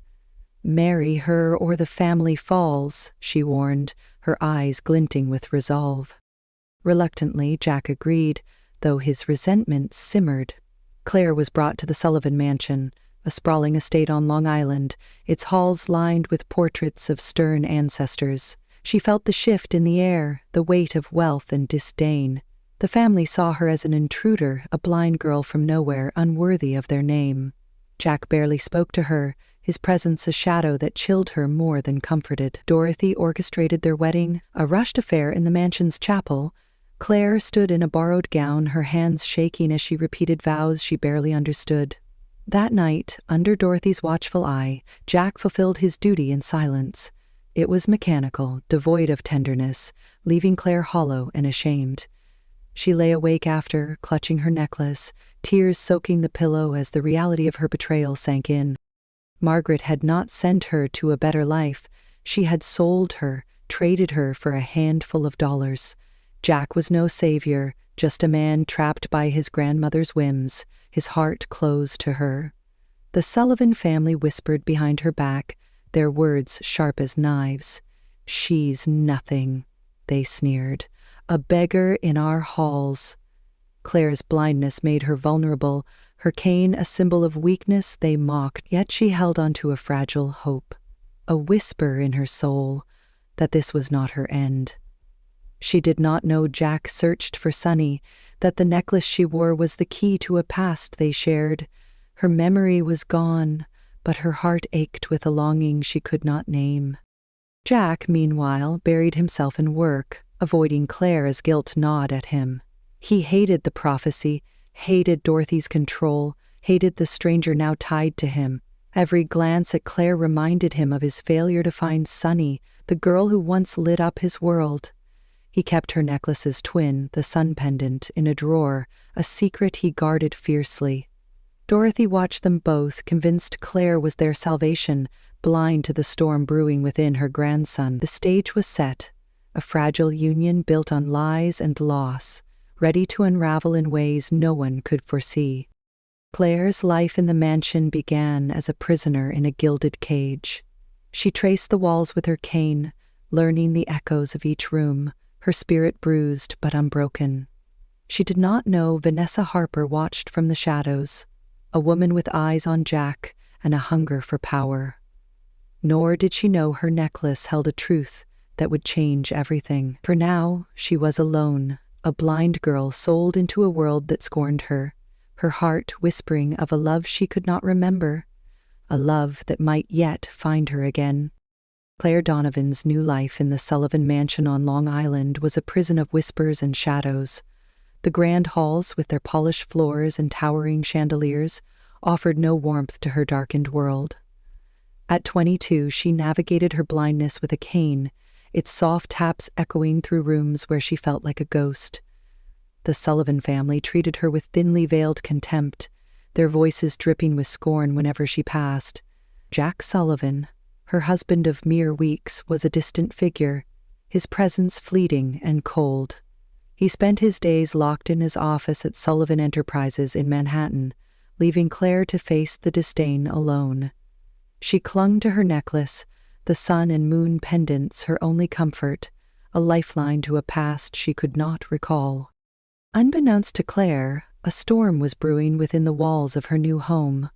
"Marry her or the family falls," she warned, her eyes glinting with resolve. Reluctantly, Jack agreed, though his resentment simmered. Claire was brought to the Sullivan Mansion, a sprawling estate on Long Island, its halls lined with portraits of stern ancestors. She felt the shift in the air, the weight of wealth and disdain. The family saw her as an intruder, a blind girl from nowhere, unworthy of their name. Jack barely spoke to her, his presence a shadow that chilled her more than comforted. Dorothy orchestrated their wedding, a rushed affair in the mansion's chapel. Claire stood in a borrowed gown, her hands shaking as she repeated vows she barely understood. That night, under Dorothy's watchful eye, Jack fulfilled his duty in silence. It was mechanical, devoid of tenderness, leaving Claire hollow and ashamed. She lay awake after, clutching her necklace, tears soaking the pillow as the reality of her betrayal sank in. Margaret had not sent her to a better life. She had sold her, traded her for a handful of dollars. Jack was no savior, just a man trapped by his grandmother's whims, his heart closed to her. The Sullivan family whispered behind her back, their words sharp as knives. "She's nothing," they sneered. "A beggar in our halls." Claire's blindness made her vulnerable, her cane a symbol of weakness they mocked, yet she held on to a fragile hope, a whisper in her soul that this was not her end. She did not know Jack searched for Sunny, that the necklace she wore was the key to a past they shared. Her memory was gone, but her heart ached with a longing she could not name. Jack, meanwhile, buried himself in work, avoiding Claire as guilt gnawed at him. He hated the prophecy, hated Dorothy's control, hated the stranger now tied to him. Every glance at Claire reminded him of his failure to find Sunny, the girl who once lit up his world. He kept her necklace's twin, the sun pendant, in a drawer, a secret he guarded fiercely. Dorothy watched them both, convinced Claire was their salvation, blind to the storm brewing within her grandson. The stage was set, a fragile union built on lies and loss, ready to unravel in ways no one could foresee. Claire's life in the mansion began as a prisoner in a gilded cage. She traced the walls with her cane, learning the echoes of each room, her spirit bruised but unbroken. She did not know Vanessa Harper watched from the shadows, a woman with eyes on Jack and a hunger for power. Nor did she know her necklace held a truth that would change everything. For now, she was alone, a blind girl sold into a world that scorned her, her heart whispering of a love she could not remember, a love that might yet find her again. Claire Donovan's new life in the Sullivan Mansion on Long Island was a prison of whispers and shadows. The grand halls, with their polished floors and towering chandeliers, offered no warmth to her darkened world. At 22, she navigated her blindness with a cane, its soft taps echoing through rooms where she felt like a ghost. The Sullivan family treated her with thinly veiled contempt, their voices dripping with scorn whenever she passed. Jack Sullivan, her husband of mere weeks, was a distant figure, his presence fleeting and cold. He spent his days locked in his office at Sullivan Enterprises in Manhattan, leaving Claire to face the disdain alone. She clung to her necklace, the sun and moon pendants her only comfort, a lifeline to a past she could not recall. Unbeknownst to Claire, a storm was brewing within the walls of her new home.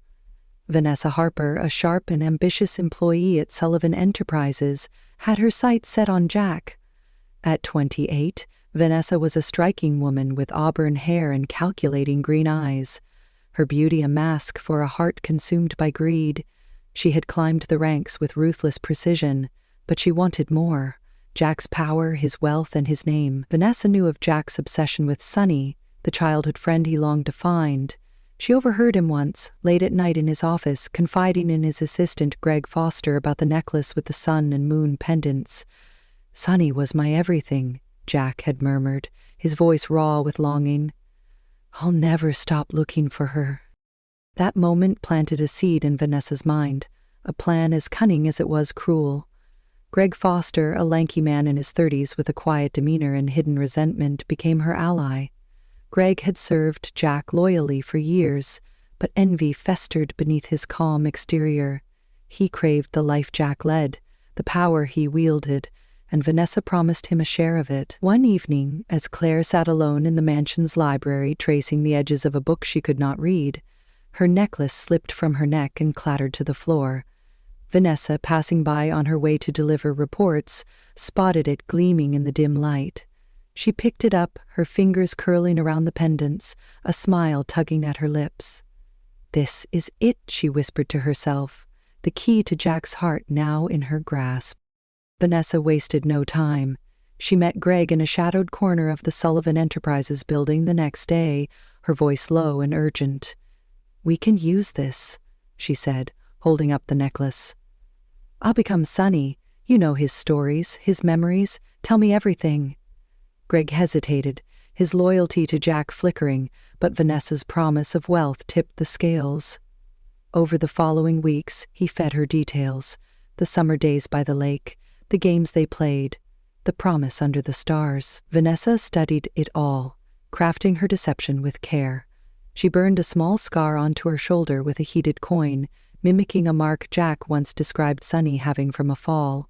Vanessa Harper, a sharp and ambitious employee at Sullivan Enterprises, had her sights set on Jack. At 28, Vanessa was a striking woman with auburn hair and calculating green eyes, her beauty a mask for a heart consumed by greed. She had climbed the ranks with ruthless precision, but she wanted more. Jack's power, his wealth, and his name. Vanessa knew of Jack's obsession with Sunny, the childhood friend he longed to find. She overheard him once, late at night in his office, confiding in his assistant Greg Foster about the necklace with the sun and moon pendants. "Sunny was my everything," Jack had murmured, his voice raw with longing. "I'll never stop looking for her." That moment planted a seed in Vanessa's mind, a plan as cunning as it was cruel. Greg Foster, a lanky man in his 30s with a quiet demeanor and hidden resentment, became her ally. Greg had served Jack loyally for years, but envy festered beneath his calm exterior. He craved the life Jack led, the power he wielded, and Vanessa promised him a share of it. One evening, as Claire sat alone in the mansion's library tracing the edges of a book she could not read, her necklace slipped from her neck and clattered to the floor. Vanessa, passing by on her way to deliver reports, spotted it gleaming in the dim light. She picked it up, her fingers curling around the pendants, a smile tugging at her lips. "This is it," she whispered to herself, the key to Jack's heart now in her grasp. Vanessa wasted no time. She met Greg in a shadowed corner of the Sullivan Enterprises building the next day, her voice low and urgent. "We can use this," she said, holding up the necklace. "I'll become Sonny. You know his stories, his memories. Tell me everything." Greg hesitated, his loyalty to Jack flickering, but Vanessa's promise of wealth tipped the scales. Over the following weeks, he fed her details: the summer days by the lake, the games they played, the promise under the stars. Vanessa studied it all, crafting her deception with care. She burned a small scar onto her shoulder with a heated coin, mimicking a mark Jack once described Sonny having from a fall.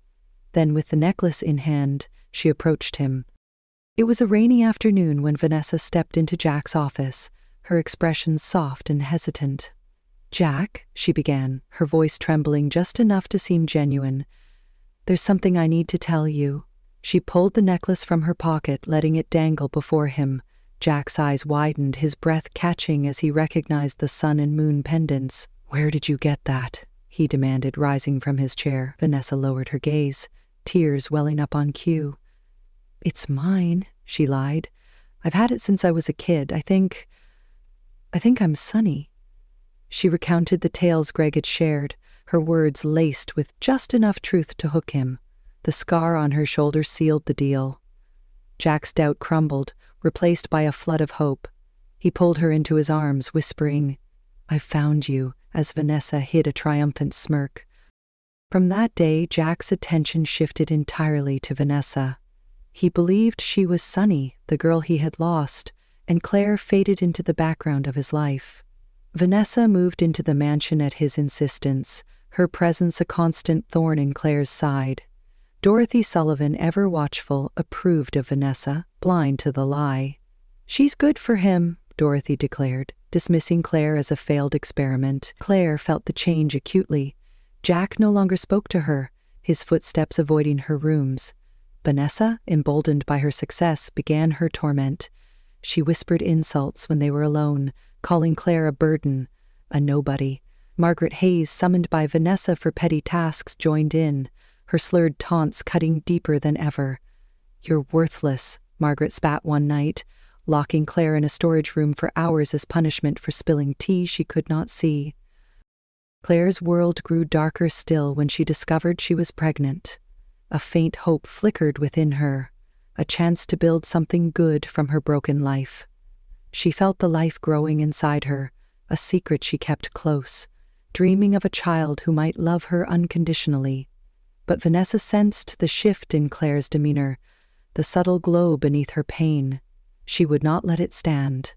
Then, with the necklace in hand, she approached him. It was a rainy afternoon when Vanessa stepped into Jack's office, her expression soft and hesitant. "Jack," she began, her voice trembling just enough to seem genuine, "there's something I need to tell you." She pulled the necklace from her pocket, letting it dangle before him. Jack's eyes widened, his breath catching as he recognized the sun and moon pendants. "Where did you get that?" he demanded, rising from his chair. Vanessa lowered her gaze, tears welling up on cue. "It's mine," she lied. "I've had it since I was a kid. I think I'm Sonny." She recounted the tales Greg had shared, her words laced with just enough truth to hook him. The scar on her shoulder sealed the deal. Jack's doubt crumbled, replaced by a flood of hope. He pulled her into his arms, whispering, "I've found you," as Vanessa hid a triumphant smirk. From that day, Jack's attention shifted entirely to Vanessa. He believed she was Sonny, the girl he had lost, and Claire faded into the background of his life. Vanessa moved into the mansion at his insistence, her presence a constant thorn in Claire's side. Dorothy Sullivan, ever watchful, approved of Vanessa, blind to the lie. "She's good for him," Dorothy declared, dismissing Claire as a failed experiment. Claire felt the change acutely. Jack no longer spoke to her, his footsteps avoiding her rooms. Vanessa, emboldened by her success, began her torment. She whispered insults when they were alone, calling Claire a burden, a nobody. Margaret Hayes, summoned by Vanessa for petty tasks, joined in, her slurred taunts cutting deeper than ever. "You're worthless," Margaret spat one night, locking Claire in a storage room for hours as punishment for spilling tea she could not see. Claire's world grew darker still when she discovered she was pregnant. A faint hope flickered within her, a chance to build something good from her broken life. She felt the life growing inside her, a secret she kept close, dreaming of a child who might love her unconditionally. But Vanessa sensed the shift in Claire's demeanor, the subtle glow beneath her pain. She would not let it stand.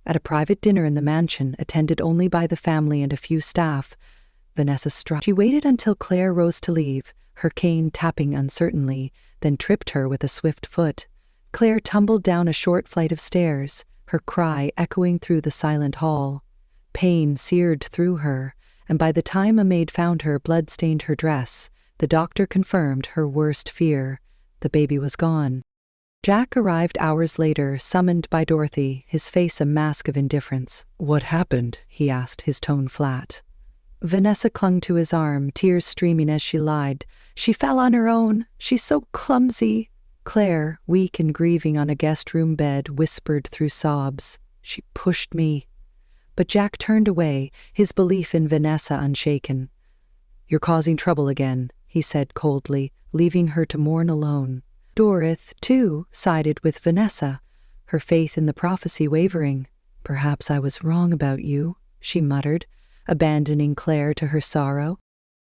At a private dinner in the mansion, attended only by the family and a few staff, Vanessa struck. She waited until Claire rose to leave, her cane tapping uncertainly, then tripped her with a swift foot. Claire tumbled down a short flight of stairs, her cry echoing through the silent hall. Pain seared through her, and by the time a maid found her, blood stained her dress. The doctor confirmed her worst fear: the baby was gone. Jack arrived hours later, summoned by Dorothy, his face a mask of indifference. "What happened?" he asked, his tone flat. Vanessa clung to his arm, tears streaming as she lied. "She fell on her own. She's so clumsy." Claire, weak and grieving on a guest room bed, whispered through sobs, "She pushed me." But Jack turned away, his belief in Vanessa unshaken. "You're causing trouble again," he said coldly, leaving her to mourn alone. Dorothy, too, sided with Vanessa, her faith in the prophecy wavering. "Perhaps I was wrong about you," she muttered, abandoning Claire to her sorrow.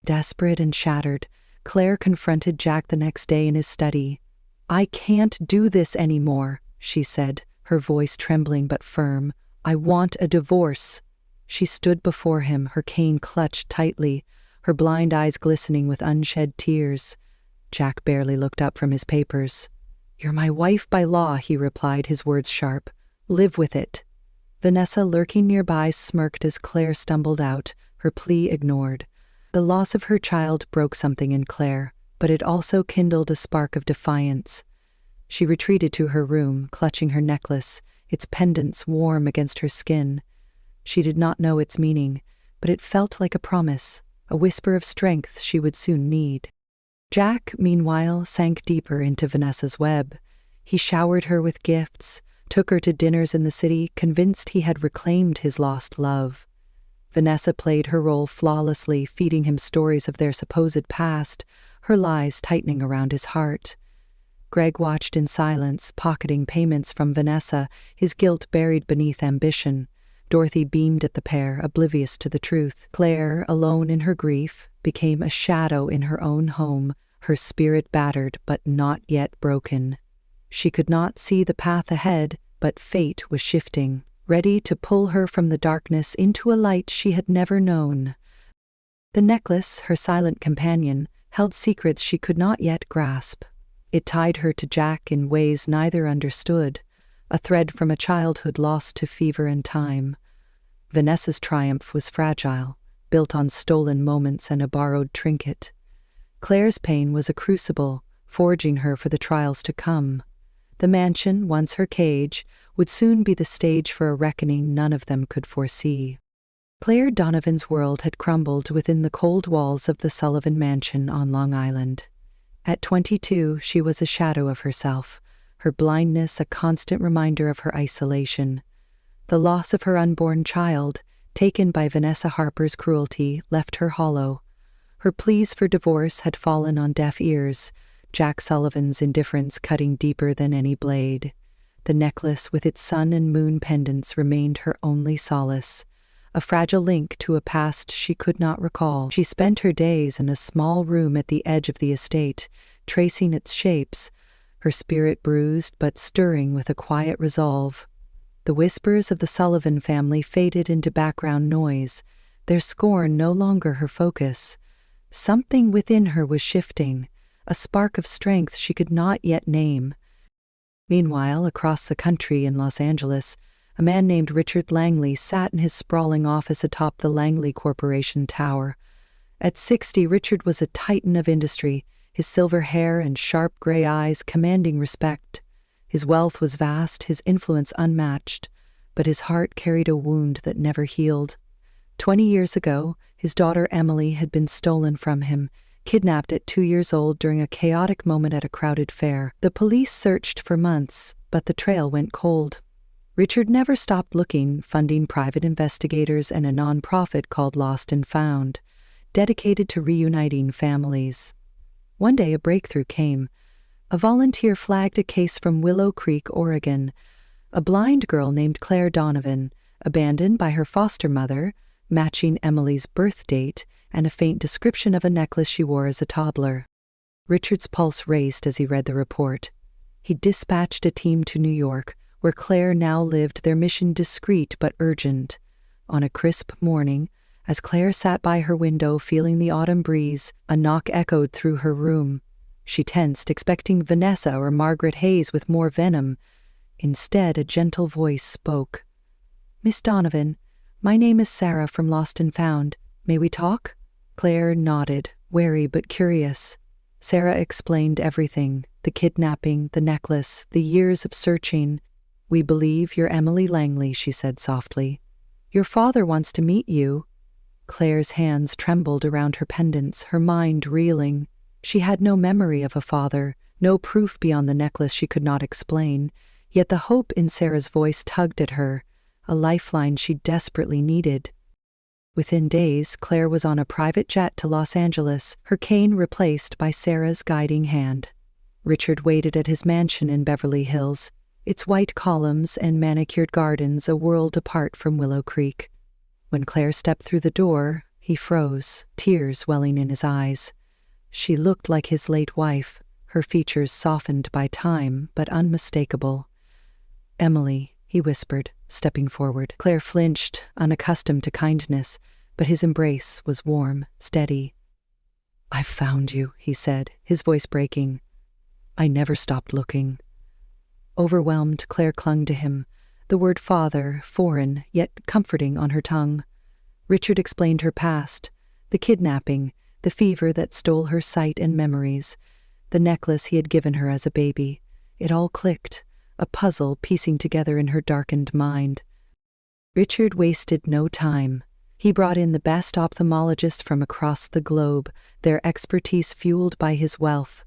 Desperate and shattered, Claire confronted Jack the next day in his study. "I can't do this anymore," she said, her voice trembling but firm. "I want a divorce." She stood before him, her cane clutched tightly, her blind eyes glistening with unshed tears. Jack barely looked up from his papers. "You're my wife by law," he replied, his words sharp. "Live with it." Vanessa, lurking nearby, smirked as Claire stumbled out, her plea ignored. The loss of her child broke something in Claire, but it also kindled a spark of defiance. She retreated to her room, clutching her necklace, its pendants warm against her skin. She did not know its meaning, but it felt like a promise, a whisper of strength she would soon need. Jack, meanwhile, sank deeper into Vanessa's web. He showered her with gifts, took her to dinners in the city, convinced he had reclaimed his lost love. Vanessa played her role flawlessly, feeding him stories of their supposed past, her lies tightening around his heart. Greg watched in silence, pocketing payments from Vanessa, his guilt buried beneath ambition. Dorothy beamed at the pair, oblivious to the truth. Claire, alone in her grief, became a shadow in her own home, her spirit battered but not yet broken. She could not see the path ahead, but fate was shifting, ready to pull her from the darkness into a light she had never known. The necklace, her silent companion, held secrets she could not yet grasp. It tied her to Jack in ways neither understood, a thread from a childhood lost to fever and time. Vanessa's triumph was fragile, built on stolen moments and a borrowed trinket. Claire's pain was a crucible, forging her for the trials to come. The mansion, once her cage, would soon be the stage for a reckoning none of them could foresee. Claire Donovan's world had crumbled within the cold walls of the Sullivan Mansion on Long Island. At 22, she was a shadow of herself, her blindness a constant reminder of her isolation. The loss of her unborn child, taken by Vanessa Harper's cruelty, left her hollow. Her pleas for divorce had fallen on deaf ears, Jack Sullivan's indifference cutting deeper than any blade. The necklace with its sun and moon pendants remained her only solace, a fragile link to a past she could not recall. She spent her days in a small room at the edge of the estate, tracing its shapes, her spirit bruised but stirring with a quiet resolve. The whispers of the Sullivan family faded into background noise, their scorn no longer her focus. Something within her was shifting, a spark of strength she could not yet name. Meanwhile, across the country in Los Angeles, a man named Richard Langley sat in his sprawling office atop the Langley Corporation tower. At 60, Richard was a titan of industry, his silver hair and sharp gray eyes commanding respect. His wealth was vast, his influence unmatched, but his heart carried a wound that never healed. 20 years ago, his daughter Emily had been stolen from him, kidnapped at 2 years old during a chaotic moment at a crowded fair. The police searched for months, but the trail went cold. Richard never stopped looking, funding private investigators and a nonprofit called Lost and Found, dedicated to reuniting families. One day a breakthrough came. A volunteer flagged a case from Willow Creek, Oregon. A blind girl named Claire Donovan, abandoned by her foster mother, matching Emily's birth date and a faint description of a necklace she wore as a toddler. Richard's pulse raced as he read the report. He dispatched a team to New York, where Claire now lived, their mission discreet but urgent. On a crisp morning, as Claire sat by her window feeling the autumn breeze, a knock echoed through her room. She tensed, expecting Vanessa or Margaret Hayes with more venom. Instead, a gentle voice spoke. "Miss Donovan, my name is Sarah from Lost and Found. May we talk?" Claire nodded, wary but curious. Sarah explained everything, the kidnapping, the necklace, the years of searching. "We believe you're Emily Langley," she said softly. "Your father wants to meet you." Claire's hands trembled around her pendants, her mind reeling. She had no memory of a father, no proof beyond the necklace she could not explain, yet the hope in Sarah's voice tugged at her, a lifeline she desperately needed. Within days, Claire was on a private jet to Los Angeles, her cane replaced by Sarah's guiding hand. Richard waited at his mansion in Beverly Hills, its white columns and manicured gardens a world apart from Willow Creek. When Claire stepped through the door, he froze, tears welling in his eyes. She looked like his late wife, her features softened by time but unmistakable. "Emily," he whispered, stepping forward. Claire flinched, unaccustomed to kindness, but his embrace was warm, steady. "I've found you," he said, his voice breaking. "I never stopped looking." Overwhelmed, Claire clung to him, the word father, foreign, yet comforting on her tongue. Richard explained her past, the kidnapping, the fever that stole her sight and memories, the necklace he had given her as a baby. It all clicked, a puzzle piecing together in her darkened mind. Richard wasted no time. He brought in the best ophthalmologists from across the globe, their expertise fueled by his wealth.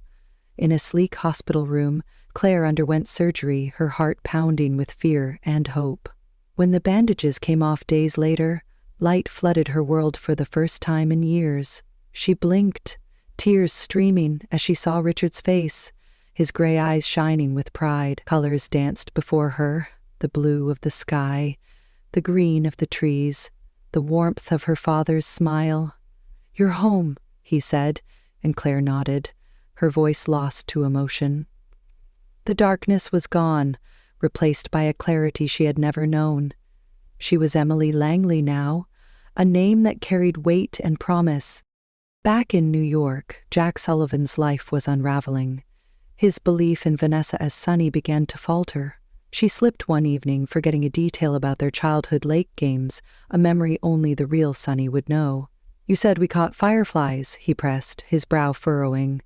In a sleek hospital room, Claire underwent surgery, her heart pounding with fear and hope. When the bandages came off days later, light flooded her world for the first time in years. She blinked, tears streaming as she saw Richard's face, his gray eyes shining with pride. Colors danced before her, the blue of the sky, the green of the trees, the warmth of her father's smile. "You're home," he said, and Claire nodded, her voice lost to emotion. The darkness was gone, replaced by a clarity she had never known. She was Emily Langley now, a name that carried weight and promise. Back in New York, Jack Sullivan's life was unraveling. His belief in Vanessa as Sunny began to falter. She slipped one evening, forgetting a detail about their childhood lake games, a memory only the real Sunny would know. "You said we caught fireflies," he pressed, his brow furrowing.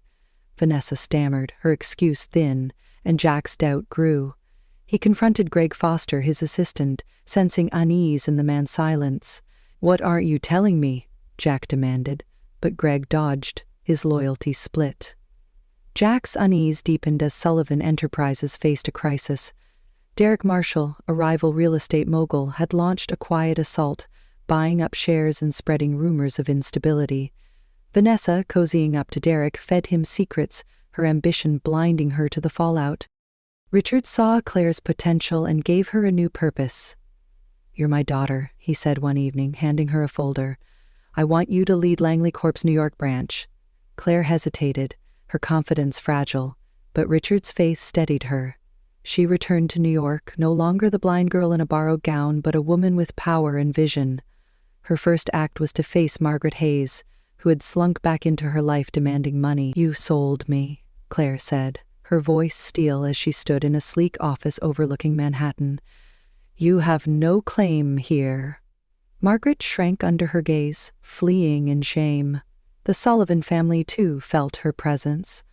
Vanessa stammered, her excuse thin, and Jack's doubt grew. He confronted Greg Foster, his assistant, sensing unease in the man's silence. "What aren't you telling me?" Jack demanded, but Greg dodged, his loyalty split. Jack's unease deepened as Sullivan Enterprises faced a crisis. Derek Marshall, a rival real estate mogul, had launched a quiet assault, buying up shares and spreading rumors of instability. Vanessa, cozying up to Derek, fed him secrets, her ambition blinding her to the fallout. Richard saw Claire's potential and gave her a new purpose. "You're my daughter," he said one evening, handing her a folder. "I want you to lead Langley Corp's New York branch." Claire hesitated, her confidence fragile, but Richard's faith steadied her. She returned to New York, no longer the blind girl in a borrowed gown, but a woman with power and vision. Her first act was to face Margaret Hayes, who had slunk back into her life demanding money. "You sold me," Claire said, her voice steel as she stood in a sleek office overlooking Manhattan. "You have no claim here." Margaret shrank under her gaze, fleeing in shame. The Sullivan family, too, felt her presence.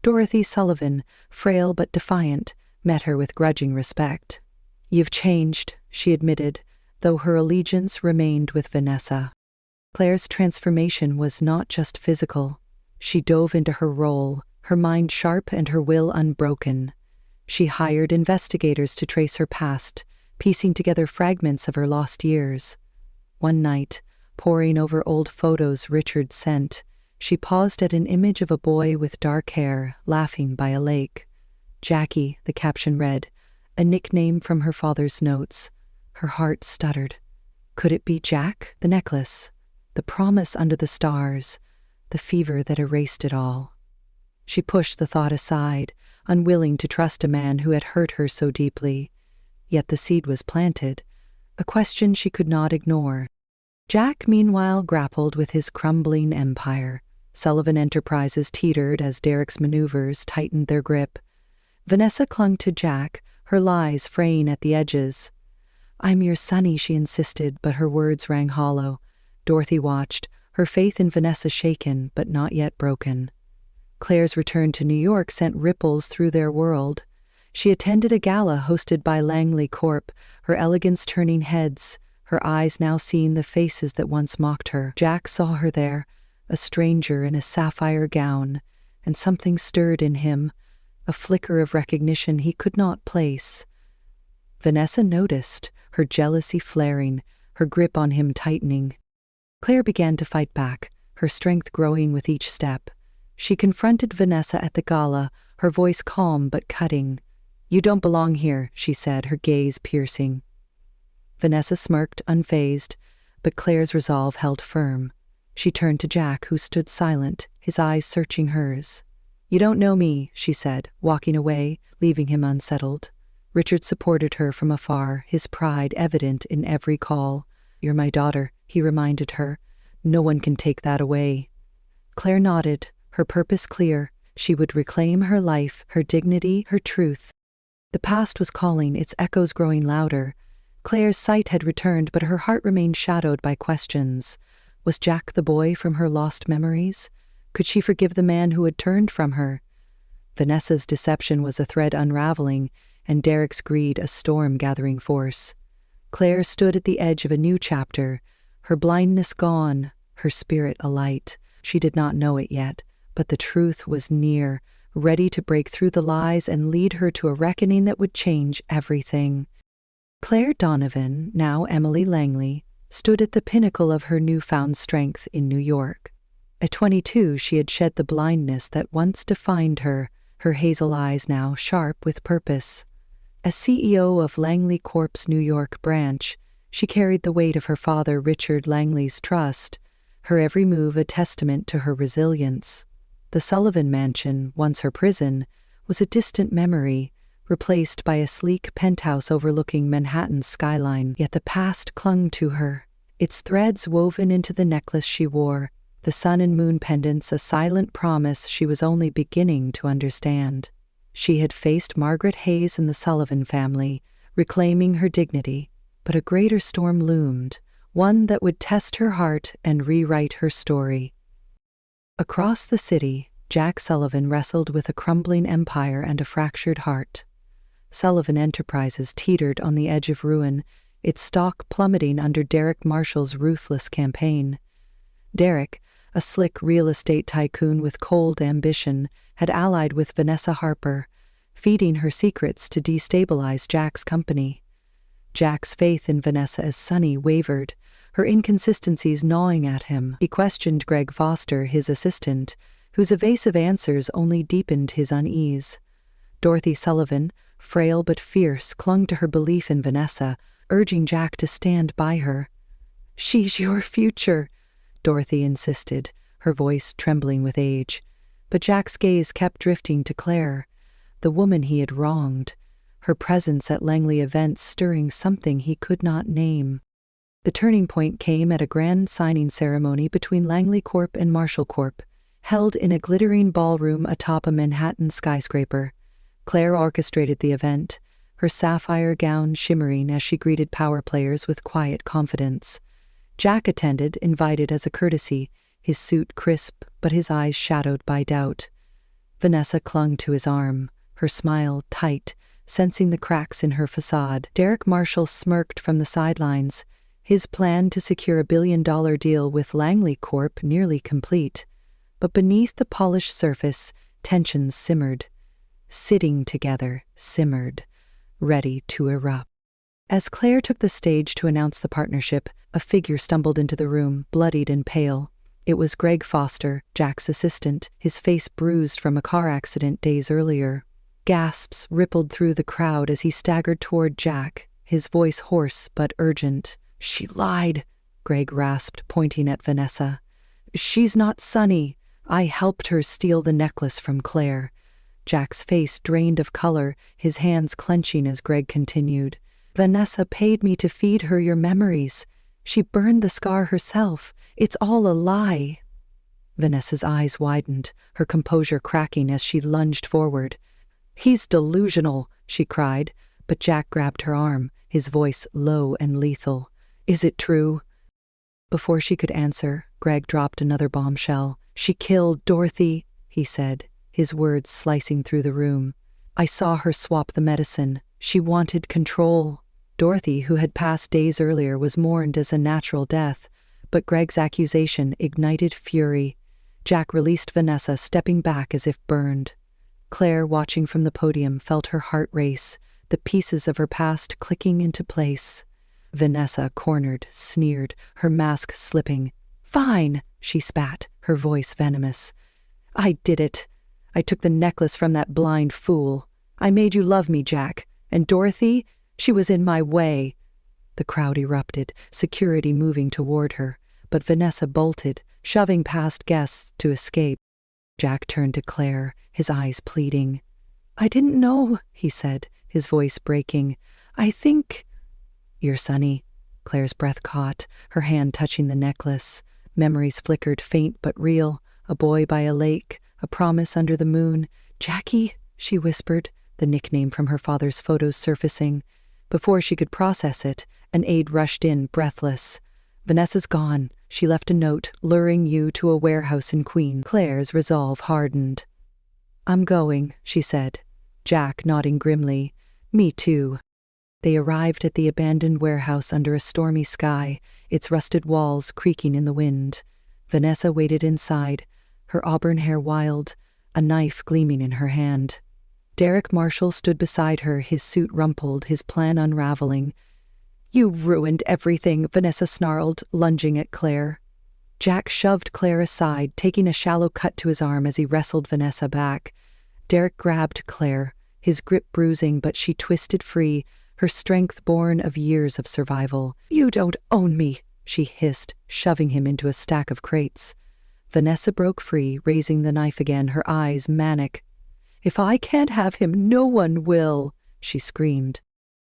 Dorothy Sullivan, frail but defiant, met her with grudging respect. "You've changed," she admitted, though her allegiance remained with Vanessa. Claire's transformation was not just physical. She dove into her role, her mind sharp and her will unbroken. She hired investigators to trace her past, piecing together fragments of her lost years. One night, poring over old photos Richard sent, she paused at an image of a boy with dark hair, laughing by a lake. Jackie, the caption read, a nickname from her father's notes. Her heart stuttered. Could it be Jack? The necklace, the promise under the stars, the fever that erased it all. She pushed the thought aside, unwilling to trust a man who had hurt her so deeply. Yet the seed was planted, a question she could not ignore. Jack, meanwhile, grappled with his crumbling empire. Sullivan Enterprises teetered as Derek's maneuvers tightened their grip. Vanessa clung to Jack, her lies fraying at the edges. "I'm your Sonny," she insisted, but her words rang hollow. Dorothy watched, her faith in Vanessa shaken, but not yet broken. Claire's return to New York sent ripples through their world. She attended a gala hosted by Langley Corp., her elegance turning heads, her eyes now seeing the faces that once mocked her. Jack saw her there, a stranger in a sapphire gown, and something stirred in him, a flicker of recognition he could not place. Vanessa noticed, her jealousy flaring, her grip on him tightening. Claire began to fight back, her strength growing with each step. She confronted Vanessa at the gala, her voice calm but cutting. "You don't belong here," she said, her gaze piercing. Vanessa smirked, unfazed, but Claire's resolve held firm. She turned to Jack, who stood silent, his eyes searching hers. "You don't know me," she said, walking away, leaving him unsettled. Richard supported her from afar, his pride evident in every call. "You're my daughter," he reminded her. "No one can take that away." Claire nodded, her purpose clear. She would reclaim her life, her dignity, her truth. The past was calling, its echoes growing louder. Claire's sight had returned, but her heart remained shadowed by questions. Was Jack the boy from her lost memories? Could she forgive the man who had turned from her? Vanessa's deception was a thread unraveling, and Derek's greed a storm gathering force. Claire stood at the edge of a new chapter, her blindness gone, her spirit alight. She did not know it yet, but the truth was near, ready to break through the lies and lead her to a reckoning that would change everything. Claire Donovan, now Emily Langley, stood at the pinnacle of her newfound strength in New York. At 22, she had shed the blindness that once defined her, her hazel eyes now sharp with purpose. As CEO of Langley Corp's New York branch, she carried the weight of her father Richard Langley's trust, her every move a testament to her resilience. The Sullivan Mansion, once her prison, was a distant memory, replaced by a sleek penthouse overlooking Manhattan's skyline. Yet the past clung to her, its threads woven into the necklace she wore, the sun and moon pendants a silent promise she was only beginning to understand. She had faced Margaret Hayes and the Sullivan family, reclaiming her dignity, but a greater storm loomed, one that would test her heart and rewrite her story. Across the city, Jack Sullivan wrestled with a crumbling empire and a fractured heart. Sullivan Enterprises teetered on the edge of ruin, its stock plummeting under Derek Marshall's ruthless campaign. Derek, a slick real estate tycoon with cold ambition, had allied with Vanessa Harper, feeding her secrets to destabilize Jack's company. Jack's faith in Vanessa as Sunny wavered, her inconsistencies gnawing at him. He questioned Greg Foster, his assistant, whose evasive answers only deepened his unease. Dorothy Sullivan, frail but fierce, clung to her belief in Vanessa, urging Jack to stand by her. "She's your future," Dorothy insisted, her voice trembling with age. But Jack's gaze kept drifting to Claire, the woman he had wronged, her presence at Langley events stirring something he could not name. The turning point came at a grand signing ceremony between Langley Corp and Marshall Corp, held in a glittering ballroom atop a Manhattan skyscraper. Claire orchestrated the event, her sapphire gown shimmering as she greeted power players with quiet confidence. Jack attended, invited as a courtesy, his suit crisp but his eyes shadowed by doubt. Vanessa clung to his arm, her smile tight, sensing the cracks in her facade. Derek Marshall smirked from the sidelines, his plan to secure a billion-dollar deal with Langley Corp nearly complete. But beneath the polished surface, tensions simmered. Sitting together, simmered, ready to erupt. As Claire took the stage to announce the partnership, a figure stumbled into the room, bloodied and pale. It was Greg Foster, Jack's assistant, his face bruised from a car accident days earlier. Gasps rippled through the crowd as he staggered toward Jack, his voice hoarse but urgent. "She lied," Greg rasped, pointing at Vanessa. "She's not Sunny. I helped her steal the necklace from Claire." Jack's face drained of color, his hands clenching as Greg continued. "Vanessa paid me to feed her your memories. She burned the scar herself. It's all a lie." Vanessa's eyes widened, her composure cracking as she lunged forward. "He's delusional," she cried, but Jack grabbed her arm, his voice low and lethal. "Is it true?" Before she could answer, Greg dropped another bombshell. "She killed Dorothy," he said, his words slicing through the room. "I saw her swap the medicine. She wanted control." Dorothy, who had passed days earlier, was mourned as a natural death, but Greg's accusation ignited fury. Jack released Vanessa, stepping back as if burned. Claire, watching from the podium, felt her heart race, the pieces of her past clicking into place. Vanessa, cornered, sneered, her mask slipping. "Fine," she spat, her voice venomous. "I did it. I took the necklace from that blind fool. I made you love me, Jack. And Dorothy, she was in my way." The crowd erupted, security moving toward her, but Vanessa bolted, shoving past guests to escape. Jack turned to Claire, his eyes pleading. "I didn't know," he said, his voice breaking. "I think—" "You're Sunny," Claire's breath caught, her hand touching the necklace. Memories flickered, faint but real. A boy by a lake, a promise under the moon. "Jackie," she whispered, the nickname from her father's photos surfacing. Before she could process it, an aide rushed in, breathless. "Vanessa's gone. She left a note, luring you to a warehouse in Queen." Claire's resolve hardened. "I'm going," she said. Jack nodding grimly. "Me too." They arrived at the abandoned warehouse under a stormy sky, its rusted walls creaking in the wind. Vanessa waited inside, her auburn hair wild, a knife gleaming in her hand. Derek Marshall stood beside her, his suit rumpled, his plan unraveling. "You ruined everything," Vanessa snarled, lunging at Claire. Jack shoved Claire aside, taking a shallow cut to his arm as he wrestled Vanessa back. Derek grabbed Claire, his grip bruising, but she twisted free, her strength born of years of survival. "You don't own me," she hissed, shoving him into a stack of crates. Vanessa broke free, raising the knife again, her eyes manic. "If I can't have him, no one will," she screamed.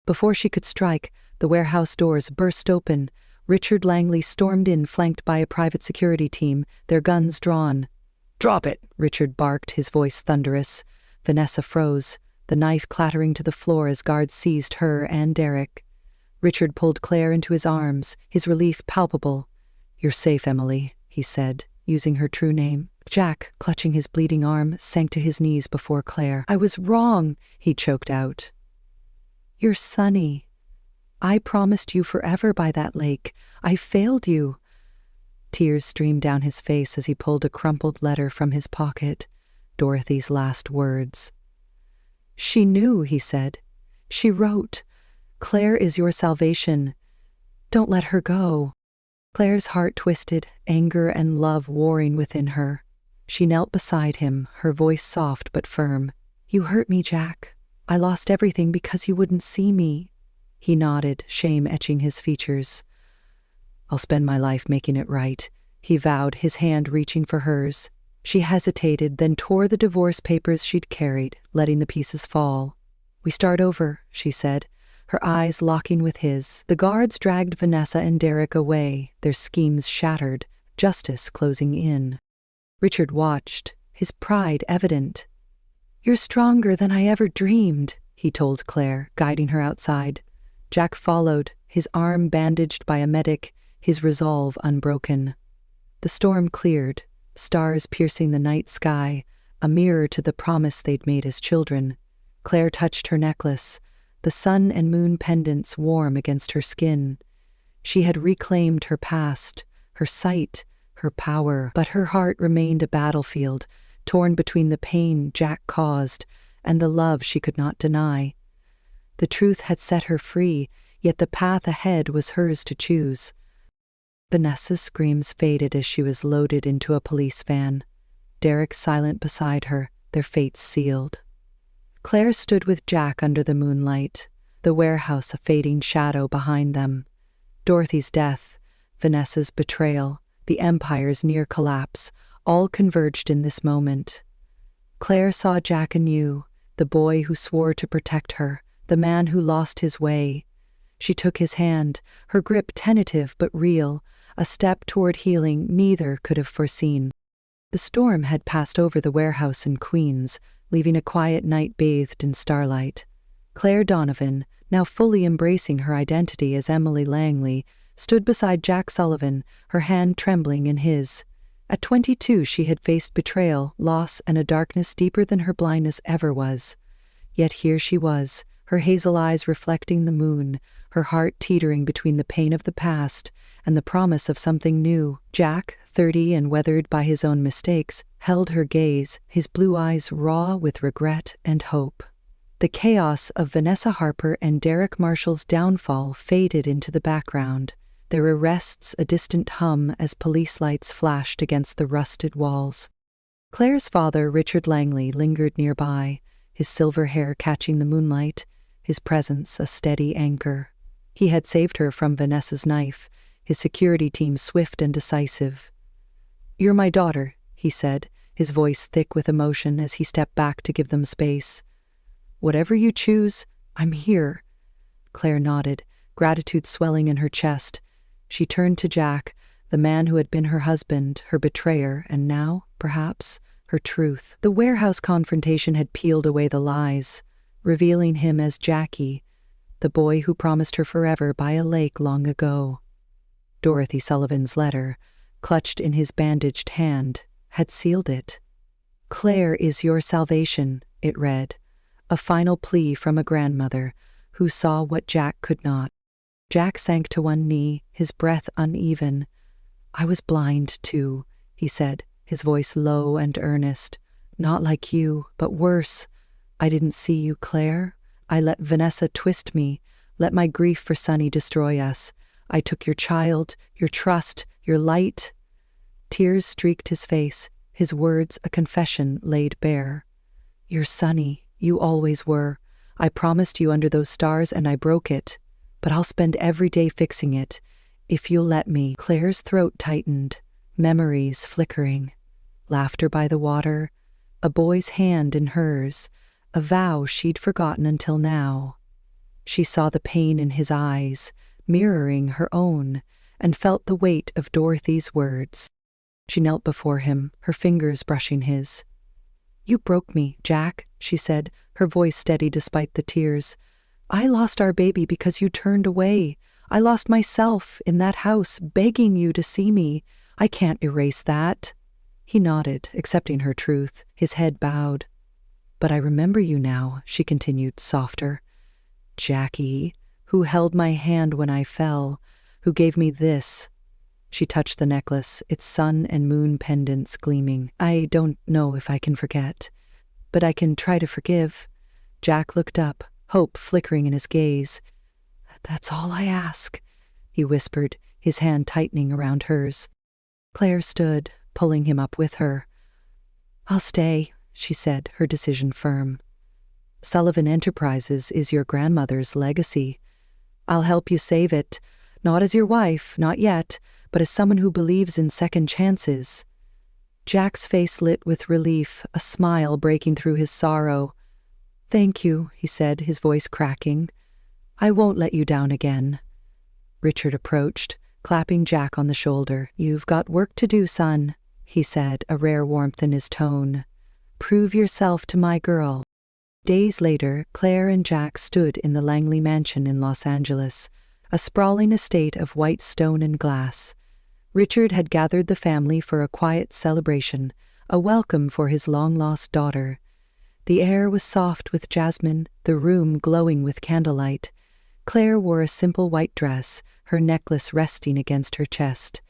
Before she could strike, the warehouse doors burst open. Richard Langley stormed in, flanked by a private security team, their guns drawn. "Drop it," Richard barked, his voice thunderous. Vanessa froze, the knife clattering to the floor as guards seized her and Derek. Richard pulled Claire into his arms, his relief palpable. "You're safe, Emily," he said, using her true name. Jack, clutching his bleeding arm, sank to his knees before Claire. "I was wrong," he choked out. "You're Sonny. I promised you forever by that lake. I failed you." Tears streamed down his face as he pulled a crumpled letter from his pocket. Dorothy's last words. "She knew," he said. "She wrote, 'Claire is your salvation. Don't let her go.'" Claire's heart twisted, anger and love warring within her. She knelt beside him, her voice soft but firm. "You hurt me, Jack. I lost everything because you wouldn't see me." He nodded, shame etching his features. "I'll spend my life making it right," he vowed, his hand reaching for hers. She hesitated, then tore the divorce papers she'd carried, letting the pieces fall. "We start over," she said, her eyes locking with his. The guards dragged Vanessa and Derek away, their schemes shattered, justice closing in. Richard watched, his pride evident. "You're stronger than I ever dreamed," he told Claire, guiding her outside. Jack followed, his arm bandaged by a medic, his resolve unbroken. The storm cleared, stars piercing the night sky, a mirror to the promise they'd made as children. Claire touched her necklace, the sun and moon pendants warm against her skin. She had reclaimed her past, her sight, her power, but her heart remained a battlefield, torn between the pain Jack caused and the love she could not deny. The truth had set her free, yet the path ahead was hers to choose. Vanessa's screams faded as she was loaded into a police van. Derek silent beside her, their fates sealed. Claire stood with Jack under the moonlight, the warehouse a fading shadow behind them. Dorothy's death, Vanessa's betrayal, the Empire's near collapse, all converged in this moment. Claire saw Jack anew, the boy who swore to protect her, the man who lost his way. She took his hand, her grip tentative but real, a step toward healing neither could have foreseen. The storm had passed over the warehouse in Queens, leaving a quiet night bathed in starlight. Claire Donovan, now fully embracing her identity as Emily Langley, stood beside Jack Sullivan, her hand trembling in his. At 22, she had faced betrayal, loss, and a darkness deeper than her blindness ever was. Yet here she was, her hazel eyes reflecting the moon, her heart teetering between the pain of the past and the promise of something new. Jack, 30 and weathered by his own mistakes, held her gaze, his blue eyes raw with regret and hope. The chaos of Vanessa Harper and Derek Marshall's downfall faded into the background, their arrests a distant hum as police lights flashed against the rusted walls. Claire's father, Richard Langley, lingered nearby, his silver hair catching the moonlight, his presence a steady anchor. He had saved her from Vanessa's knife, his security team swift and decisive. "You're my daughter," he said, his voice thick with emotion as he stepped back to give them space. "Whatever you choose, I'm here." Claire nodded, gratitude swelling in her chest. She turned to Jack, the man who had been her husband, her betrayer, and now, perhaps, her truth. The warehouse confrontation had peeled away the lies, revealing him as Jackie, the boy who promised her forever by a lake long ago. Dorothy Sullivan's letter, clutched in his bandaged hand, had sealed it. "Claire is your salvation," it read, a final plea from a grandmother who saw what Jack could not. Jack sank to one knee, his breath uneven. "I was blind, too," he said, his voice low and earnest. "Not like you, but worse. I didn't see you, Claire. I let Vanessa twist me, let my grief for Sonny destroy us. I took your child, your trust, your light." Tears streaked his face, his words a confession laid bare. "You're Sonny, you always were. I promised you under those stars and I broke it. But I'll spend every day fixing it, if you'll let me." Claire's throat tightened, memories flickering. Laughter by the water, a boy's hand in hers, a vow she'd forgotten until now. She saw the pain in his eyes, mirroring her own, and felt the weight of Dorothy's words. She knelt before him, her fingers brushing his. "You broke me, Jack," she said, her voice steady despite the tears. "I lost our baby because you turned away. I lost myself in that house, begging you to see me. I can't erase that." He nodded, accepting her truth, his head bowed. "But I remember you now," she continued, softer. "Jackie, who held my hand when I fell, who gave me this." She touched the necklace, its sun and moon pendants gleaming. "I don't know if I can forget, but I can try to forgive." Jack looked up, hope flickering in his gaze. "That's all I ask," he whispered, his hand tightening around hers. Claire stood, pulling him up with her. "I'll stay," she said, her decision firm. "Sullivan Enterprises is your grandmother's legacy. I'll help you save it, not as your wife, not yet, but as someone who believes in second chances." Jack's face lit with relief, a smile breaking through his sorrow. "Thank you," he said, his voice cracking. "I won't let you down again." Richard approached, clapping Jack on the shoulder. "You've got work to do, son," he said, a rare warmth in his tone. "Prove yourself to my girl." Days later, Claire and Jack stood in the Langley mansion in Los Angeles, a sprawling estate of white stone and glass. Richard had gathered the family for a quiet celebration, a welcome for his long-lost daughter. The air was soft with jasmine, the room glowing with candlelight. Claire wore a simple white dress, her necklace resting against her chest.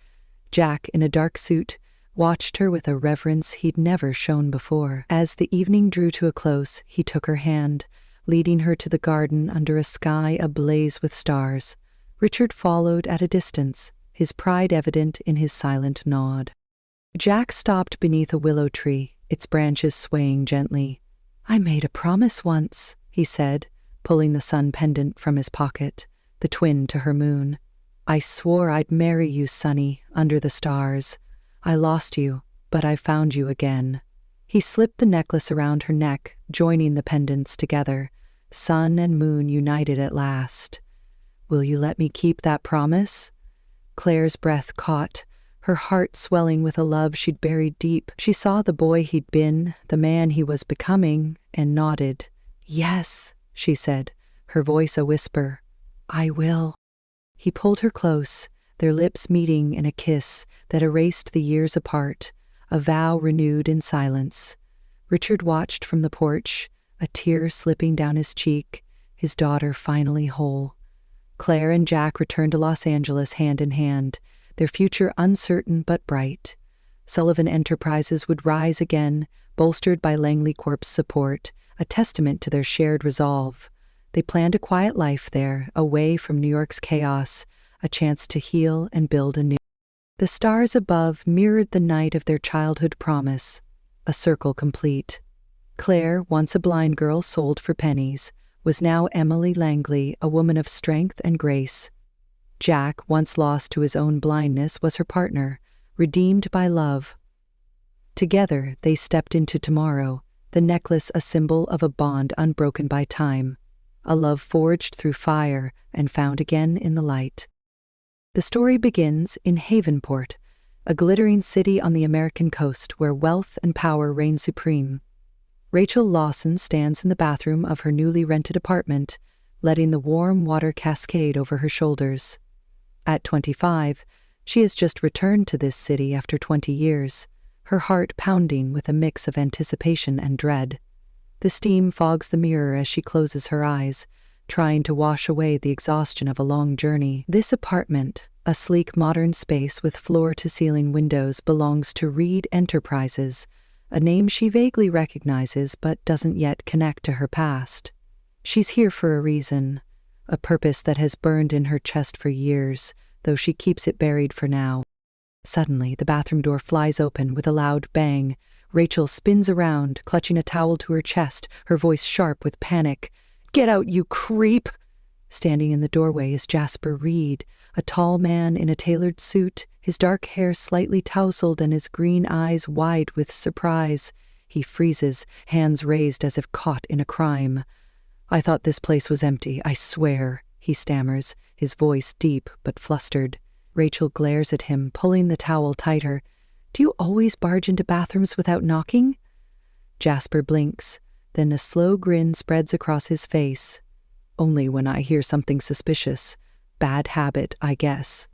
Jack, in a dark suit, watched her with a reverence he'd never shown before. As the evening drew to a close, he took her hand, leading her to the garden under a sky ablaze with stars. Richard followed at a distance, his pride evident in his silent nod. Jack stopped beneath a willow tree, its branches swaying gently. "I made a promise once," he said, pulling the sun pendant from his pocket, the twin to her moon. "I swore I'd marry you, Sonny, under the stars. I lost you, but I found you again." He slipped the necklace around her neck, joining the pendants together. Sun and moon united at last. "Will you let me keep that promise?" Claire's breath caught, her heart swelling with a love she'd buried deep. She saw the boy he'd been, the man he was becoming, and nodded. "Yes," she said, her voice a whisper. "I will." He pulled her close, their lips meeting in a kiss that erased the years apart, a vow renewed in silence. Richard watched from the porch, a tear slipping down his cheek, his daughter finally whole. Claire and Jack returned to Los Angeles hand in hand, their future uncertain but bright. Sullivan Enterprises would rise again, bolstered by Langley Corp's support, a testament to their shared resolve. They planned a quiet life there, away from New York's chaos, a chance to heal and build anew. The stars above mirrored the night of their childhood promise, a circle complete. Claire, once a blind girl sold for pennies, was now Emily Langley, a woman of strength and grace. Jack, once lost to his own blindness, was her partner, redeemed by love. Together they stepped into tomorrow, the necklace a symbol of a bond unbroken by time. a love forged through fire and found again in the light. The story begins in Havenport, a glittering city on the American coast where wealth and power reign supreme. Rachel Lawson stands in the bathroom of her newly rented apartment, letting the warm water cascade over her shoulders. At 25, she has just returned to this city after 20 years, her heart pounding with a mix of anticipation and dread. The steam fogs the mirror as she closes her eyes, trying to wash away the exhaustion of a long journey. This apartment, a sleek modern space with floor-to-ceiling windows, belongs to Reed Enterprises, a name she vaguely recognizes but doesn't yet connect to her past. She's here for a reason, a purpose that has burned in her chest for years, though she keeps it buried for now. Suddenly, the bathroom door flies open with a loud bang. Rachel spins around, clutching a towel to her chest, her voice sharp with panic. "Get out, you creep!" Standing in the doorway is Jasper Reed, a tall man in a tailored suit, his dark hair slightly tousled and his green eyes wide with surprise. He freezes, hands raised as if caught in a crime. "I thought this place was empty, I swear," he stammers, his voice deep but flustered. Rachel glares at him, pulling the towel tighter. "Do you always barge into bathrooms without knocking?" Jasper blinks, then a slow grin spreads across his face. "Only when I hear something suspicious. Bad habit, I guess."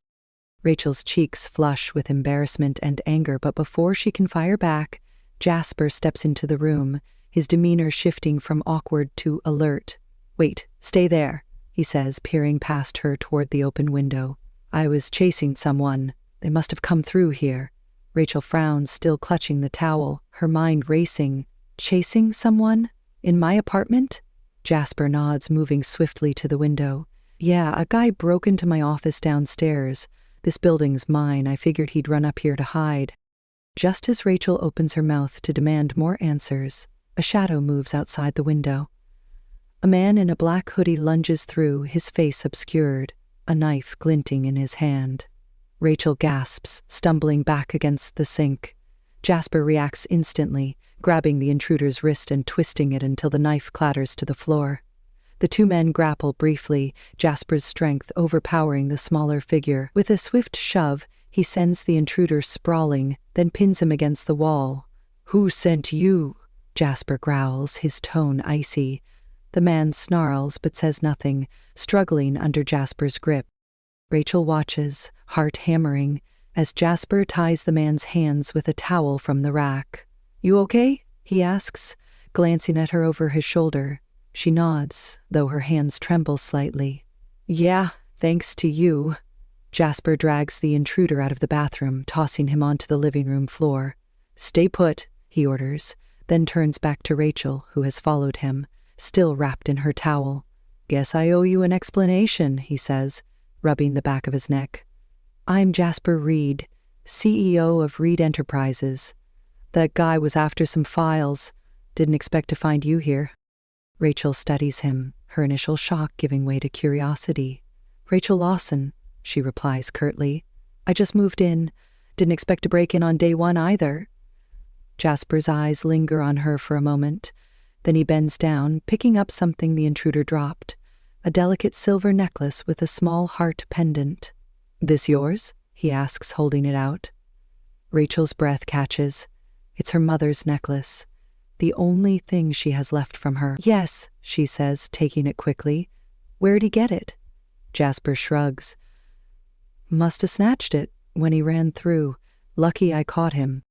Rachel's cheeks flush with embarrassment and anger, but before she can fire back, Jasper steps into the room, his demeanor shifting from awkward to alert. "Wait, stay there," he says, peering past her toward the open window. "I was chasing someone. They must have come through here." Rachel frowns, still clutching the towel, her mind racing. "Chasing someone? In my apartment?" Jasper nods, moving swiftly to the window. "Yeah, a guy broke into my office downstairs. This building's mine. I figured he'd run up here to hide." Just as Rachel opens her mouth to demand more answers, a shadow moves outside the window. A man in a black hoodie lunges through, his face obscured, a knife glinting in his hand. Rachel gasps, stumbling back against the sink. Jasper reacts instantly, grabbing the intruder's wrist and twisting it until the knife clatters to the floor. The two men grapple briefly, Jasper's strength overpowering the smaller figure. With a swift shove, he sends the intruder sprawling, then pins him against the wall. "Who sent you?" Jasper growls, his tone icy. The man snarls but says nothing, struggling under Jasper's grip. Rachel watches, heart hammering, as Jasper ties the man's hands with a towel from the rack. "You okay?" he asks, glancing at her over his shoulder. She nods, though her hands tremble slightly. "Yeah, thanks to you." Jasper drags the intruder out of the bathroom, tossing him onto the living room floor. "Stay put," he orders, then turns back to Rachel, who has followed him, still wrapped in her towel. "Guess I owe you an explanation," he says, rubbing the back of his neck. "I'm Jasper Reed, CEO of Reed Enterprises. That guy was after some files. Didn't expect to find you here." Rachel studies him, her initial shock giving way to curiosity. "Rachel Lawson," she replies curtly. "I just moved in. Didn't expect to break in on day one either." Jasper's eyes linger on her for a moment. Then he bends down, picking up something the intruder dropped. A delicate silver necklace with a small heart pendant. "This yours?" he asks, holding it out. Rachel's breath catches. It's her mother's necklace, the only thing she has left from her. "Yes," she says, taking it quickly. "Where'd he get it?" Jasper shrugs. "Must have snatched it when he ran through. Lucky I caught him."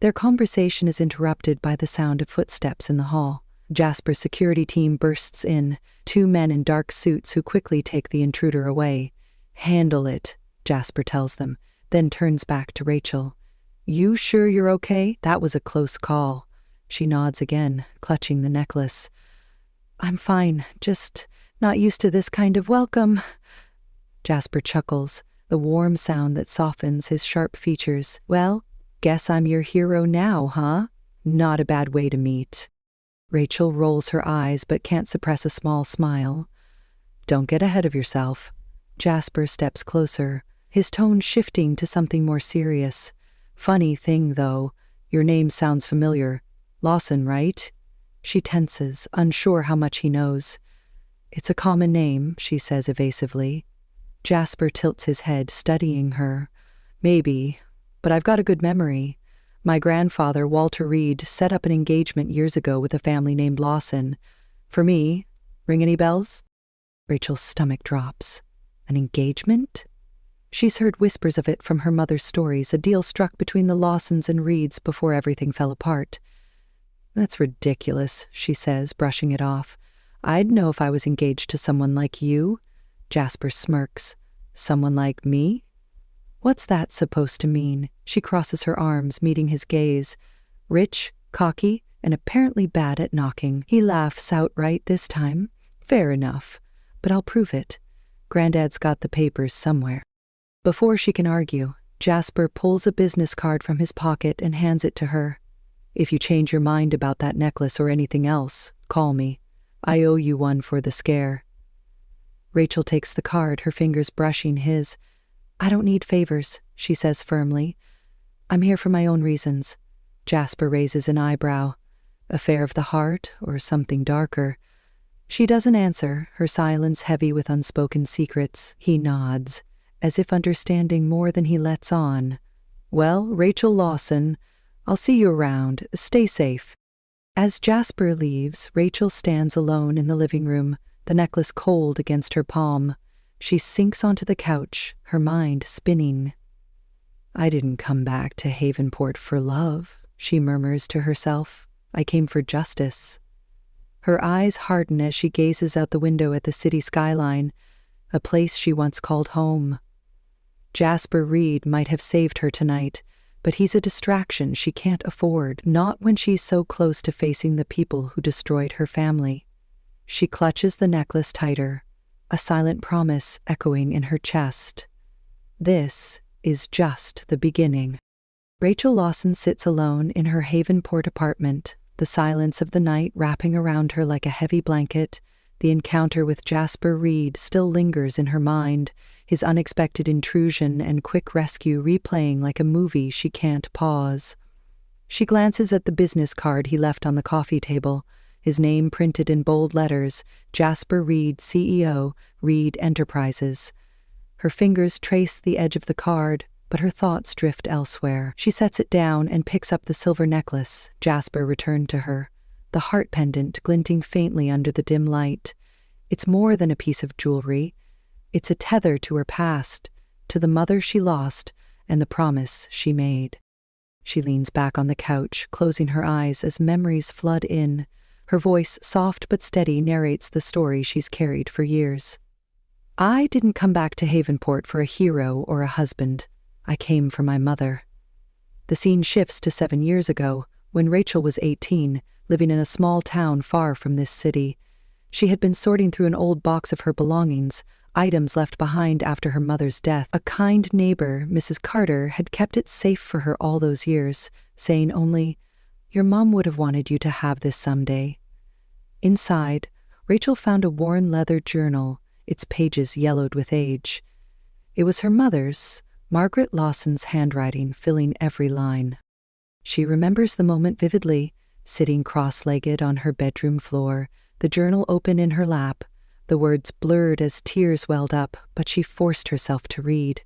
Their conversation is interrupted by the sound of footsteps in the hall. Jasper's security team bursts in, two men in dark suits who quickly take the intruder away. "Handle it," Jasper tells them, then turns back to Rachel. "You sure you're okay? That was a close call." She nods again, clutching the necklace. "I'm fine, just not used to this kind of welcome." Jasper chuckles, the warm sound that softens his sharp features. "Well, guess I'm your hero now, huh? Not a bad way to meet." Rachel rolls her eyes but can't suppress a small smile. "Don't get ahead of yourself." Jasper steps closer, his tone shifting to something more serious. "Funny thing, though, your name sounds familiar. Lawson, right?" She tenses, unsure how much he knows. It's a common name, she says evasively. Jasper tilts his head, studying her. Maybe, but I've got a good memory. My grandfather, Walter Reed, set up an engagement years ago with a family named Lawson. For me, ring any bells? Rachel's stomach drops. An engagement? She's heard whispers of it from her mother's stories, a deal struck between the Lawsons and Reeds before everything fell apart. That's ridiculous, she says, brushing it off. I'd know if I was engaged to someone like you. Jasper smirks. Someone like me? What's that supposed to mean? She crosses her arms, meeting his gaze. Rich, cocky, and apparently bad at knocking. He laughs outright this time. Fair enough, but I'll prove it. Granddad's got the papers somewhere. Before she can argue, Jasper pulls a business card from his pocket and hands it to her. If you change your mind about that necklace or anything else, call me. I owe you one for the scare. Rachel takes the card, her fingers brushing his. I don't need favors, she says firmly. I'm here for my own reasons. Jasper raises an eyebrow. Affair of the heart or something darker? She doesn't answer, her silence heavy with unspoken secrets. He nods, as if understanding more than he lets on. Well, Rachel Lawson, I'll see you around. Stay safe. As Jasper leaves, Rachel stands alone in the living room, the necklace cold against her palm. She sinks onto the couch, her mind spinning. I didn't come back to Havenport for love, she murmurs to herself. I came for justice. Her eyes harden as she gazes out the window at the city skyline, a place she once called home. Jasper Reed might have saved her tonight, but he's a distraction she can't afford, not when she's so close to facing the people who destroyed her family. She clutches the necklace tighter, a silent promise echoing in her chest. This is just the beginning. Rachel Lawson sits alone in her Havenport apartment, the silence of the night wrapping around her like a heavy blanket. The encounter with Jasper Reed still lingers in her mind, his unexpected intrusion and quick rescue replaying like a movie she can't pause. She glances at the business card he left on the coffee table, his name printed in bold letters, Jasper Reed, CEO, Reed Enterprises. Her fingers trace the edge of the card, but her thoughts drift elsewhere. She sets it down and picks up the silver necklace Jasper returned to her, the heart pendant glinting faintly under the dim light. It's more than a piece of jewelry. It's a tether to her past, to the mother she lost and the promise she made. She leans back on the couch, closing her eyes as memories flood in. Her voice, soft but steady, narrates the story she's carried for years. I didn't come back to Havenport for a hero or a husband. I came for my mother. The scene shifts to 7 years ago, when Rachel was 18, living in a small town far from this city. She had been sorting through an old box of her belongings, items left behind after her mother's death. A kind neighbor, Mrs. Carter, had kept it safe for her all those years, saying only, "Your mom would have wanted you to have this someday." Inside, Rachel found a worn leather journal, its pages yellowed with age. It was her mother's, Margaret Lawson's handwriting filling every line. She remembers the moment vividly, sitting cross-legged on her bedroom floor, the journal open in her lap. The words blurred as tears welled up, but she forced herself to read.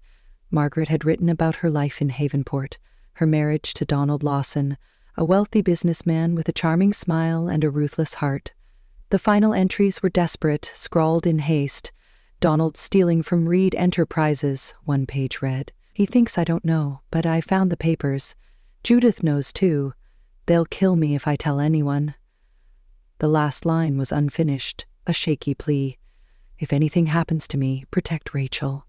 Margaret had written about her life in Havenport, her marriage to Donald Lawson, a wealthy businessman with a charming smile and a ruthless heart. The final entries were desperate, scrawled in haste. Donald stealing from Reed Enterprises, one page read. He thinks I don't know, but I found the papers. Judith knows too. They'll kill me if I tell anyone. The last line was unfinished, a shaky plea. If anything happens to me, protect Rachel.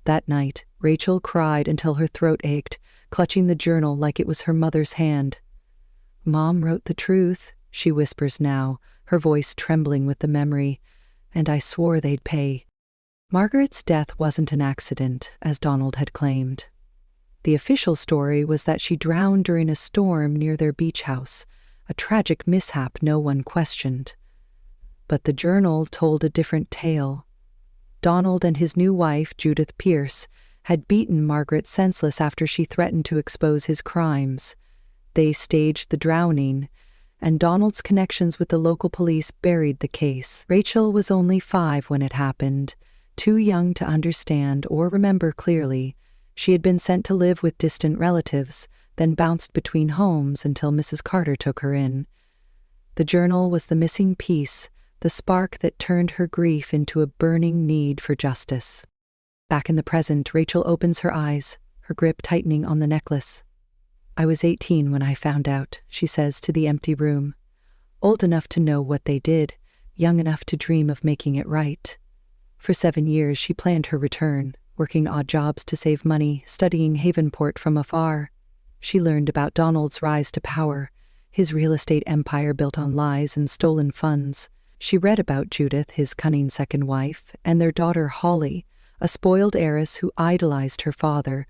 That night, Rachel cried until her throat ached, clutching the journal like it was her mother's hand. Mom wrote the truth, she whispers now, her voice trembling with the memory, and I swore they'd pay. Margaret's death wasn't an accident, as Donald had claimed. The official story was that she drowned during a storm near their beach house, a tragic mishap no one questioned. But the journal told a different tale. Donald and his new wife, Judith Pierce, had beaten Margaret senseless after she threatened to expose his crimes. They staged the drowning, and Donald's connections with the local police buried the case. Rachel was only 5 when it happened, too young to understand or remember clearly. She had been sent to live with distant relatives, then bounced between homes until Mrs. Carter took her in. The journal was the missing piece, the spark that turned her grief into a burning need for justice. Back in the present, Rachel opens her eyes, her grip tightening on the necklace. "I was 18 when I found out," she says to the empty room. Old enough to know what they did, young enough to dream of making it right. For 7 years she planned her return, working odd jobs to save money, studying Havenport from afar. She learned about Donald's rise to power, his real estate empire built on lies and stolen funds. She read about Judith, his cunning second wife, and their daughter Holly, a spoiled heiress who idolized her father.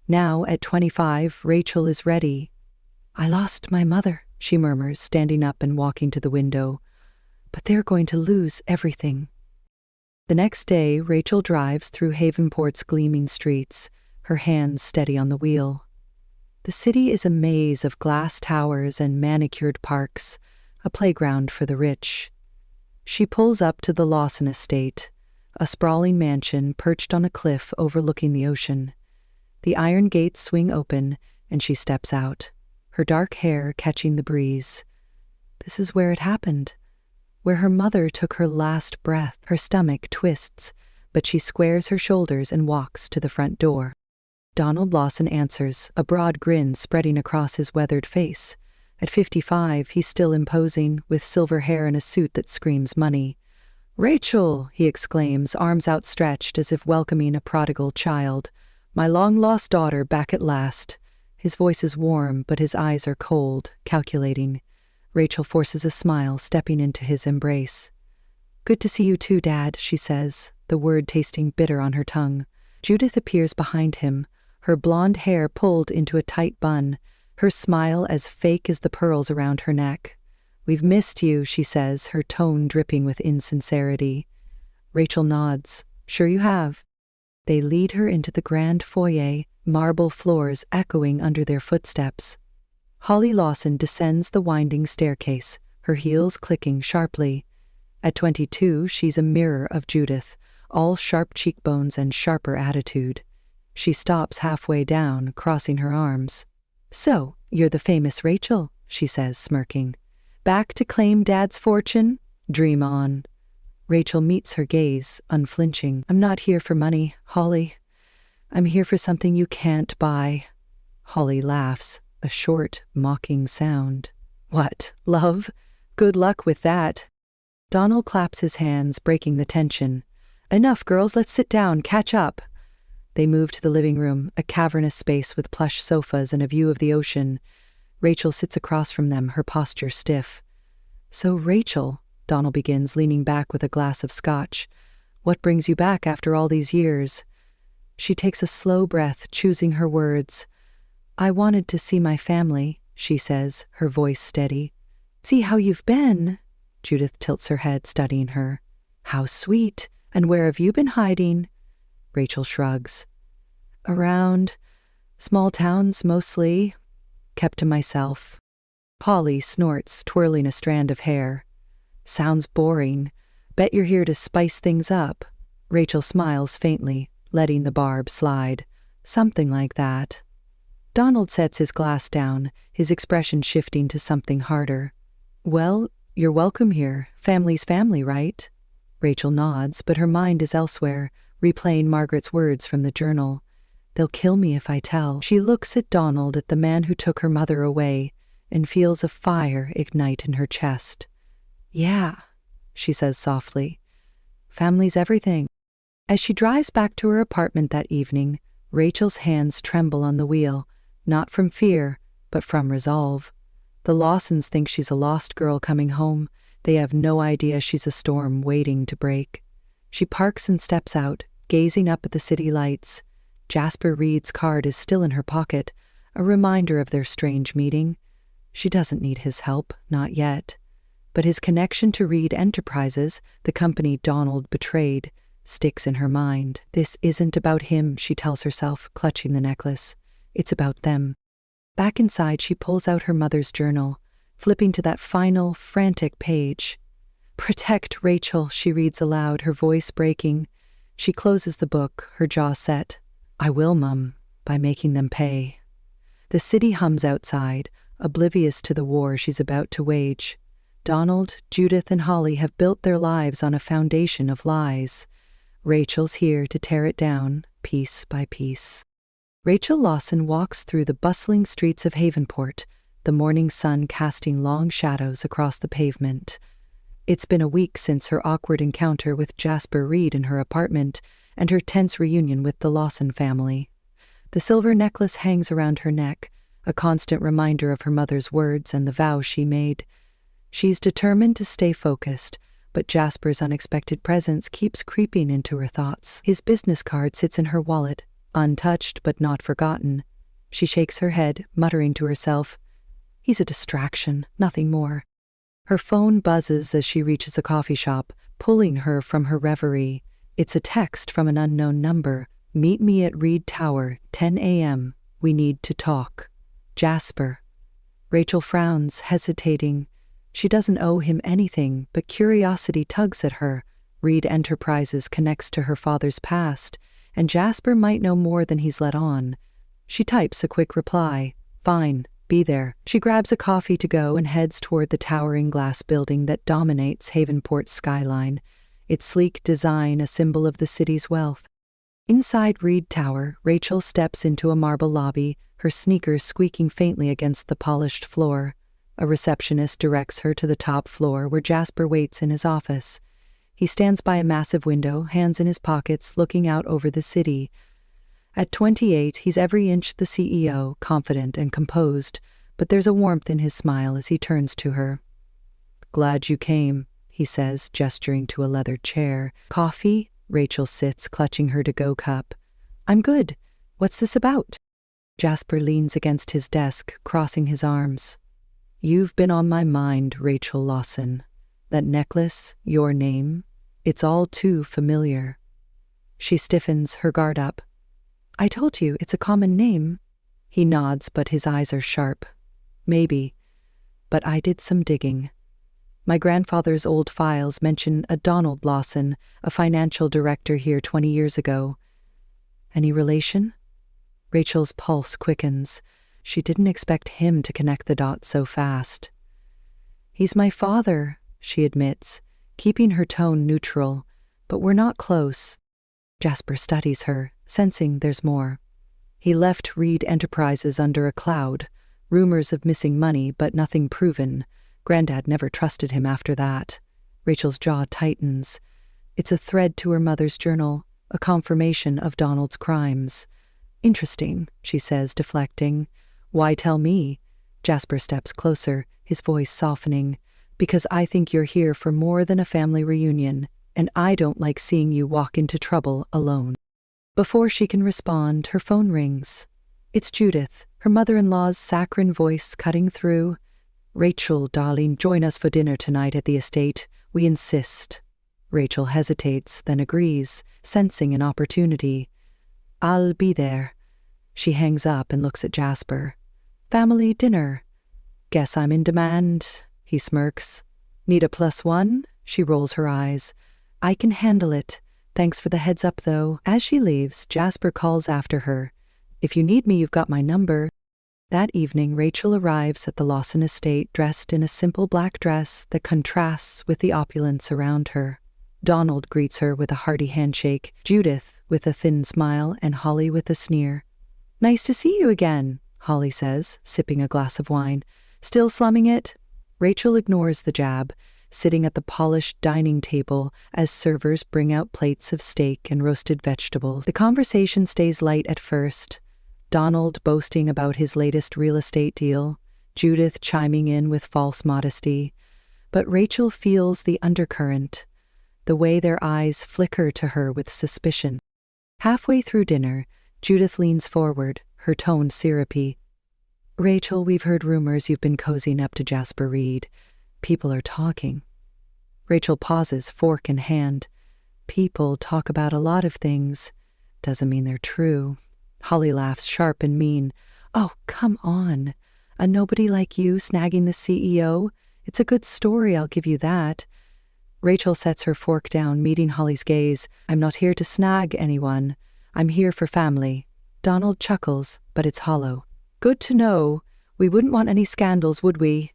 Now, at 25, Rachel is ready. "I lost my mother," she murmurs, standing up and walking to the window. "But they're going to lose everything." The next day, Rachel drives through Havenport's gleaming streets, her hands steady on the wheel. The city is a maze of glass towers and manicured parks, a playground for the rich. She pulls up to the Lawson estate, a sprawling mansion perched on a cliff overlooking the ocean. The iron gates swing open, and she steps out, her dark hair catching the breeze. This is where it happened, where her mother took her last breath. Her stomach twists, but she squares her shoulders and walks to the front door. Donald Lawson answers, a broad grin spreading across his weathered face. At 55, he's still imposing, with silver hair and a suit that screams money. "Rachel," he exclaims, arms outstretched as if welcoming a prodigal child. "My long-lost daughter back at last." His voice is warm, but his eyes are cold, calculating. Rachel forces a smile, stepping into his embrace. "Good to see you too, Dad," she says, the word tasting bitter on her tongue. Judith appears behind him, her blonde hair pulled into a tight bun, her smile as fake as the pearls around her neck. "We've missed you," she says, her tone dripping with insincerity. Rachel nods. "Sure you have." They lead her into the grand foyer, marble floors echoing under their footsteps. Holly Lawson descends the winding staircase, her heels clicking sharply. At 22, she's a mirror of Judith, all sharp cheekbones and sharper attitude. She stops halfway down, crossing her arms. "So, you're the famous Rachel," she says, smirking. "Back to claim Dad's fortune? Dream on." Rachel meets her gaze, unflinching. "I'm not here for money, Holly. I'm here for something you can't buy." Holly laughs, a short, mocking sound. "What, love? Good luck with that." Donald claps his hands, breaking the tension. "Enough, girls, let's sit down, catch up." They move to the living room, a cavernous space with plush sofas and a view of the ocean. Rachel sits across from them, her posture stiff. "So, Rachel," Donald begins, leaning back with a glass of scotch, "what brings you back after all these years?" She takes a slow breath, choosing her words. "I wanted to see my family," she says, her voice steady. "See how you've been?" Judith tilts her head, studying her. "How sweet. And where have you been hiding?" Rachel shrugs. "Around. Small towns, mostly. Kept to myself." Holly snorts, twirling a strand of hair. "Sounds boring. Bet you're here to spice things up." Rachel smiles faintly, letting the barb slide. "Something like that." Donald sets his glass down, his expression shifting to something harder. "Well, you're welcome here. Family's family, right?" Rachel nods, but her mind is elsewhere, replaying Margaret's words from the journal. "They'll kill me if I tell." She looks at Donald, at the man who took her mother away, and feels a fire ignite in her chest. "Yeah," she says softly. "Family's everything." As she drives back to her apartment that evening, Rachel's hands tremble on the wheel, not from fear, but from resolve. The Lawsons think she's a lost girl coming home. They have no idea she's a storm waiting to break. She parks and steps out, gazing up at the city lights. Jasper Reed's card is still in her pocket, a reminder of their strange meeting. She doesn't need his help, not yet. But his connection to Reed Enterprises, the company Donald betrayed, sticks in her mind. This isn't about him, she tells herself, clutching the necklace. It's about them. Back inside, she pulls out her mother's journal. flipping to that final, frantic page. "Protect Rachel," she reads aloud, her voice breaking. She closes the book, her jaw set. "I will, Mum, by making them pay." The city hums outside, oblivious to the war she's about to wage. Donald, Judith, and Holly have built their lives on a foundation of lies. Rachel's here to tear it down, piece by piece. Rachel Lawson walks through the bustling streets of Havenport, the morning sun casting long shadows across the pavement. It's been a week since her awkward encounter with Jasper Reed in her apartment and her tense reunion with the Lawson family. The silver necklace hangs around her neck, a constant reminder of her mother's words and the vow she made. She's determined to stay focused, but Jasper's unexpected presence keeps creeping into her thoughts. His business card sits in her wallet, untouched but not forgotten. She shakes her head, muttering to herself, "He's a distraction, nothing more." Her phone buzzes as she reaches a coffee shop, pulling her from her reverie. It's a text from an unknown number. "Meet me at Reed Tower, 10 a.m. We need to talk. Jasper." Rachel frowns, hesitating. She doesn't owe him anything, but curiosity tugs at her. Reed Enterprises connects to her father's past, and Jasper might know more than he's let on. She types a quick reply. "Fine, be there." She grabs a coffee to go and heads toward the towering glass building that dominates Havenport's skyline, its sleek design a symbol of the city's wealth. Inside Reed Tower, Rachel steps into a marble lobby, her sneakers squeaking faintly against the polished floor. A receptionist directs her to the top floor where Jasper waits in his office. He stands by a massive window, hands in his pockets, looking out over the city. At 28, he's every inch the CEO, confident and composed, but there's a warmth in his smile as he turns to her. "Glad you came," he says, gesturing to a leather chair. "Coffee?" Rachel sits, clutching her to-go cup. "I'm good. What's this about?" Jasper leans against his desk, crossing his arms. "You've been on my mind, Rachel Lawson. That necklace, your name, it's all too familiar." She stiffens, her guard up. "I told you, it's a common name." He nods, but his eyes are sharp. "Maybe, but I did some digging. My grandfather's old files mention a Donald Lawson, a financial director here 20 years ago. Any relation?" Rachel's pulse quickens. She didn't expect him to connect the dots so fast. "He's my father," she admits, keeping her tone neutral, "but we're not close." Jasper studies her, sensing there's more. He left Reed Enterprises under a cloud, rumors of missing money but nothing proven. Granddad never trusted him after that. Rachel's jaw tightens. It's a thread to her mother's journal, a confirmation of Donald's crimes. "Interesting," she says, deflecting. "Why tell me?" Jasper steps closer, his voice softening. "Because I think you're here for more than a family reunion, and I don't like seeing you walk into trouble alone." Before she can respond, her phone rings. It's Judith, her mother-in-law's saccharine voice cutting through. "Rachel, darling, join us for dinner tonight at the estate. We insist." Rachel hesitates, then agrees, sensing an opportunity. "I'll be there." She hangs up and looks at Jasper. "Family dinner. Guess I'm in demand," he smirks. "Need a +1?" She rolls her eyes. "I can handle it. Thanks for the heads up, though." As she leaves, Jasper calls after her. "If you need me, you've got my number." That evening, Rachel arrives at the Lawson estate dressed in a simple black dress that contrasts with the opulence around her. Donald greets her with a hearty handshake, Judith with a thin smile, and Holly with a sneer. "Nice to see you again," Holly says, sipping a glass of wine. "Still slumming it?" Rachel ignores the jab, sitting at the polished dining table as servers bring out plates of steak and roasted vegetables. The conversation stays light at first. Donald boasting about his latest real estate deal, Judith chiming in with false modesty. But Rachel feels the undercurrent, the way their eyes flicker to her with suspicion. Halfway through dinner, Judith leans forward, her tone syrupy. "Rachel, we've heard rumors you've been cozying up to Jasper Reed. People are talking." Rachel pauses, fork in hand. "People talk about a lot of things. Doesn't mean they're true." Holly laughs, sharp and mean. "Oh, come on. A nobody like you snagging the CEO? It's a good story, I'll give you that. Rachel sets her fork down, meeting Holly's gaze. I'm not here to snag anyone. I'm here for family. Donald chuckles, but it's hollow. Good to know. We wouldn't want any scandals, would we?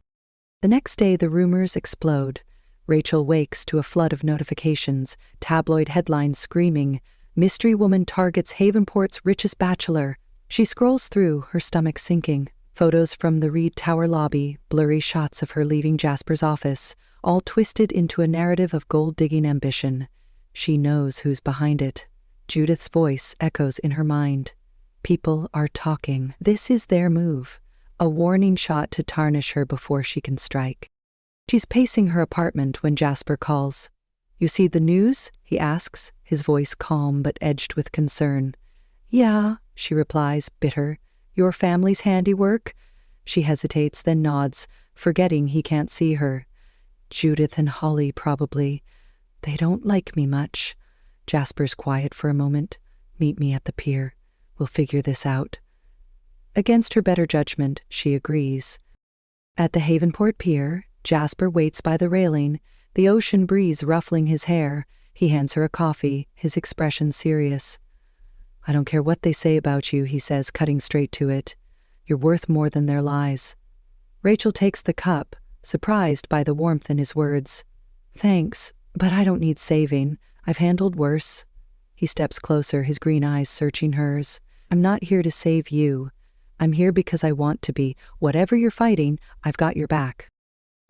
The next day, the rumors explode. Rachel wakes to a flood of notifications, tabloid headlines screaming, "Mystery woman targets Havenport's richest bachelor." She scrolls through, her stomach sinking. Photos from the Reed Tower lobby, blurry shots of her leaving Jasper's office, all twisted into a narrative of gold-digging ambition. She knows who's behind it. Judith's voice echoes in her mind. People are talking. This is their move. A warning shot to tarnish her before she can strike. She's pacing her apartment when Jasper calls. You see the news? He asks, his voice calm but edged with concern. Yeah, she replies, bitter. Your family's handiwork? She hesitates, then nods, forgetting he can't see her. Judith and Holly, probably. They don't like me much. Jasper's quiet for a moment. Meet me at the pier. We'll figure this out. Against her better judgment, she agrees. At the Havenport Pier, Jasper waits by the railing, the ocean breeze ruffling his hair. He hands her a coffee, his expression serious. I don't care what they say about you, he says, cutting straight to it. You're worth more than their lies. Rachel takes the cup, surprised by the warmth in his words. Thanks, but I don't need saving. I've handled worse. He steps closer, his green eyes searching hers. I'm not here to save you. I'm here because I want to be. Whatever you're fighting, I've got your back.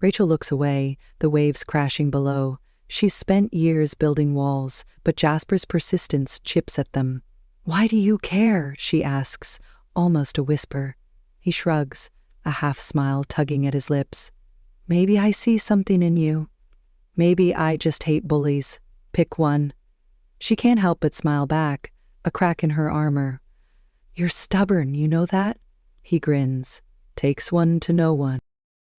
Rachel looks away, the waves crashing below. She's spent years building walls, but Jasper's persistence chips at them. Why do you care? She asks, almost a whisper. He shrugs, a half-smile tugging at his lips. Maybe I see something in you. Maybe I just hate bullies. Pick one. She can't help but smile back, a crack in her armor. You're stubborn, you know that? He grins. Takes one to know one.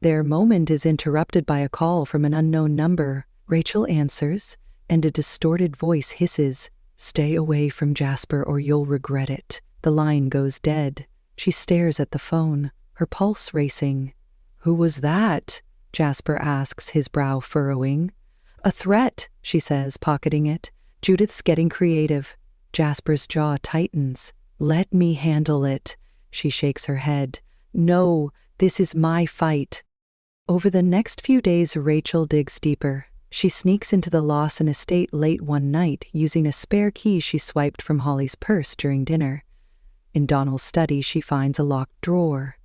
Their moment is interrupted by a call from an unknown number. Rachel answers, and a distorted voice hisses, Stay away from Jasper or you'll regret it. The line goes dead. She stares at the phone, her pulse racing. Who was that? Jasper asks, his brow furrowing. A threat, she says, pocketing it. Judith's getting creative. Jasper's jaw tightens. Let me handle it. She shakes her head. No, this is my fight. Over the next few days, Rachel digs deeper. She sneaks into the Lawson estate late one night, using a spare key she swiped from Holly's purse during dinner. In Donald's study, she finds a locked drawer.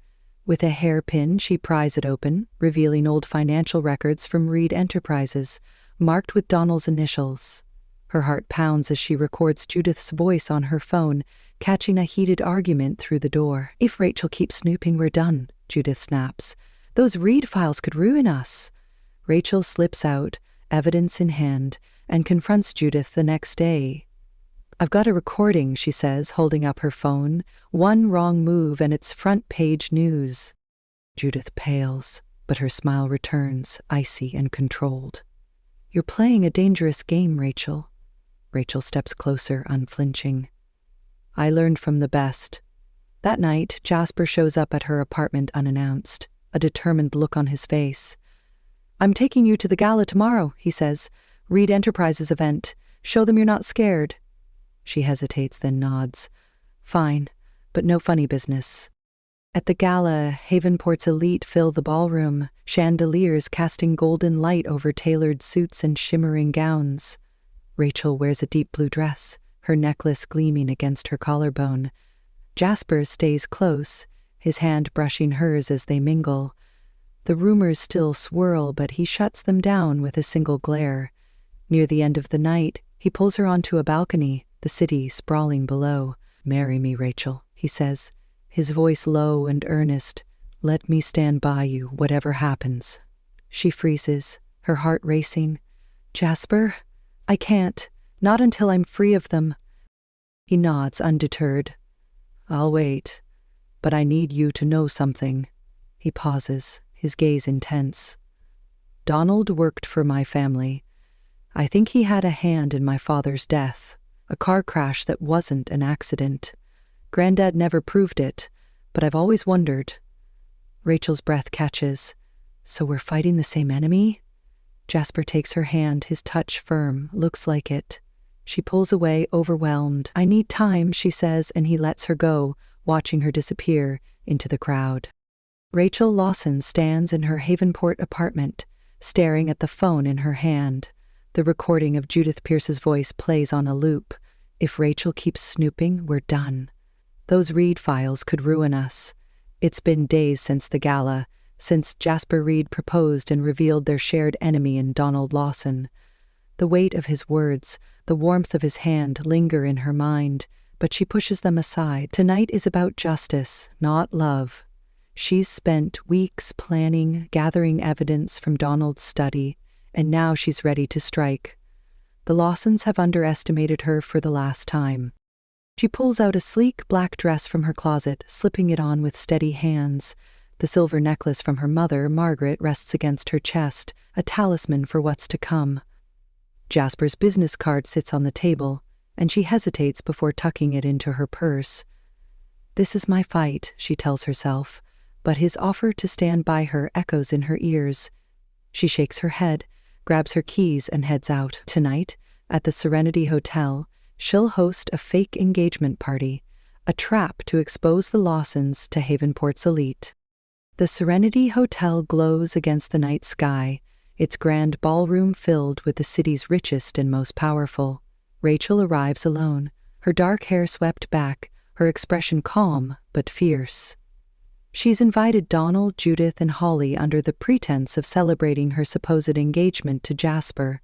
With a hairpin, she pries it open, revealing old financial records from Reed Enterprises, marked with Donald's initials. Her heart pounds as she records Judith's voice on her phone, catching a heated argument through the door. If Rachel keeps snooping, we're done, Judith snaps. Those Reed files could ruin us. Rachel slips out, evidence in hand, and confronts Judith the next day. I've got a recording, she says, holding up her phone. One wrong move and it's front-page news. Judith pales, but her smile returns, icy and controlled. You're playing a dangerous game, Rachel. Rachel steps closer, unflinching. I learned from the best. That night, Jasper shows up at her apartment unannounced, a determined look on his face. I'm taking you to the gala tomorrow, he says. Reed Enterprises event. Show them you're not scared. She hesitates, then nods. Fine, but no funny business. At the gala, Havenport's elite fill the ballroom, chandeliers casting golden light over tailored suits and shimmering gowns. Rachel wears a deep blue dress, her necklace gleaming against her collarbone. Jasper stays close, his hand brushing hers as they mingle. The rumors still swirl, but he shuts them down with a single glare. Near the end of the night, he pulls her onto a balcony, the city sprawling below. Marry me, Rachel, he says, his voice low and earnest. Let me stand by you, whatever happens. She freezes, her heart racing. Jasper, I can't, not until I'm free of them. He nods, undeterred. I'll wait, but I need you to know something. He pauses, his gaze intense. Donald worked for my family. I think he had a hand in my father's death, a car crash that wasn't an accident. Granddad never proved it, but I've always wondered. Rachel's breath catches. So we're fighting the same enemy? Jasper takes her hand, his touch firm. Looks like it. She pulls away, overwhelmed. I need time, she says, and he lets her go, watching her disappear into the crowd. Rachel Lawson stands in her Havenport apartment, staring at the phone in her hand. The recording of Judith Pierce's voice plays on a loop. If Rachel keeps snooping, we're done. Those Reed files could ruin us. It's been days since the gala, since Jasper Reed proposed and revealed their shared enemy in Donald Lawson. The weight of his words, the warmth of his hand linger in her mind, but she pushes them aside. Tonight is about justice, not love. She's spent weeks planning, gathering evidence from Donald's study, and now she's ready to strike. The Lawsons have underestimated her for the last time. She pulls out a sleek black dress from her closet, slipping it on with steady hands. The silver necklace from her mother, Margaret, rests against her chest, a talisman for what's to come. Jasper's business card sits on the table, and she hesitates before tucking it into her purse. This is my fight, she tells herself, but his offer to stand by her echoes in her ears. She shakes her head, grabs her keys, and heads out. Tonight, at the Serenity Hotel, she'll host a fake engagement party, a trap to expose the Lawsons to Havenport's elite. The Serenity Hotel glows against the night sky, its grand ballroom filled with the city's richest and most powerful. Rachel arrives alone, her dark hair swept back, her expression calm but fierce. She's invited Donald, Judith, and Holly under the pretense of celebrating her supposed engagement to Jasper.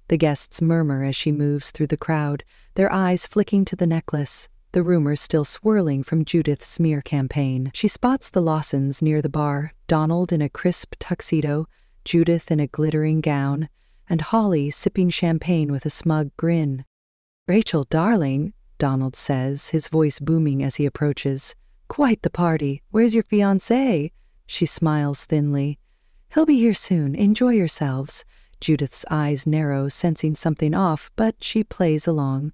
The guests murmur as she moves through the crowd, their eyes flicking to the necklace, the rumors still swirling from Judith's smear campaign. She spots the Lawsons near the bar, Donald in a crisp tuxedo, Judith in a glittering gown, and Holly sipping champagne with a smug grin. "Rachel, darling," Donald says, his voice booming as he approaches. "Quite the party. Where's your fiancé?" She smiles thinly. "He'll be here soon. Enjoy yourselves." Judith's eyes narrow, sensing something off, but she plays along.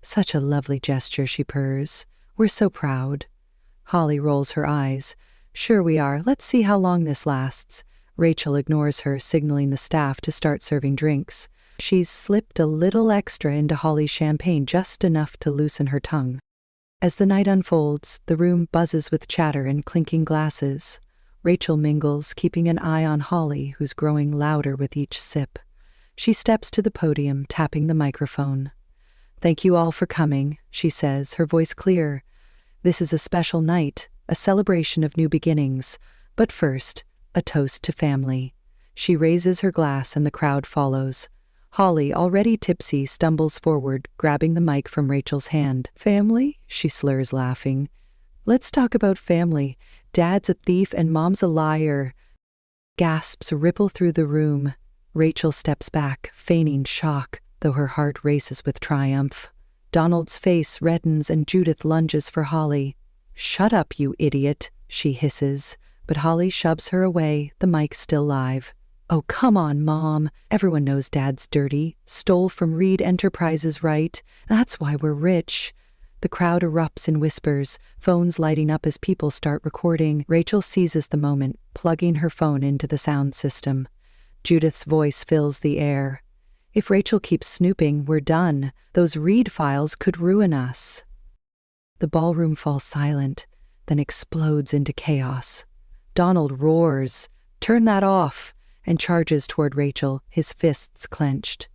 "Such a lovely gesture," she purrs. "We're so proud." Holly rolls her eyes. "Sure we are. Let's see how long this lasts." Rachel ignores her, signaling the staff to start serving drinks. She's slipped a little extra into Holly's champagne, just enough to loosen her tongue. As the night unfolds, the room buzzes with chatter and clinking glasses. Rachel mingles, keeping an eye on Holly, who's growing louder with each sip. She steps to the podium, tapping the microphone. "Thank you all for coming," she says, her voice clear. "This is a special night, a celebration of new beginnings. But first, a toast to family." She raises her glass and the crowd follows. Holly, already tipsy, stumbles forward, grabbing the mic from Rachel's hand. "Family?" she slurs, laughing. "Let's talk about family. Dad's a thief and Mom's a liar." Gasps ripple through the room. Rachel steps back, feigning shock, though her heart races with triumph. Donald's face reddens and Judith lunges for Holly. "Shut up, you idiot," she hisses, but Holly shoves her away, the mic still live. "Oh, come on, Mom. Everyone knows Dad's dirty. Stole from Reed Enterprises, right? That's why we're rich." The crowd erupts in whispers, phones lighting up as people start recording. Rachel seizes the moment, plugging her phone into the sound system. Judith's voice fills the air. "If Rachel keeps snooping, we're done. Those Reed files could ruin us." The ballroom falls silent, then explodes into chaos. Donald roars, "Turn that off!" and charges toward Rachel, his fists clenched.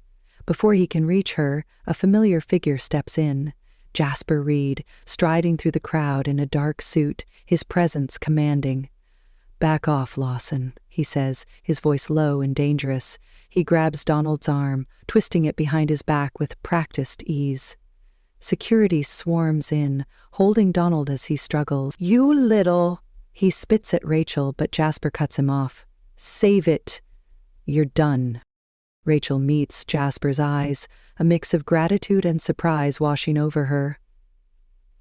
Before he can reach her, a familiar figure steps in. Jasper Reed, striding through the crowd in a dark suit, his presence commanding. "Back off, Lawson," he says, his voice low and dangerous. He grabs Donald's arm, twisting it behind his back with practiced ease. Security swarms in, holding Donald as he struggles. "You little—" He spits at Rachel, but Jasper cuts him off. "Save it. You're done." Rachel meets Jasper's eyes, a mix of gratitude and surprise washing over her.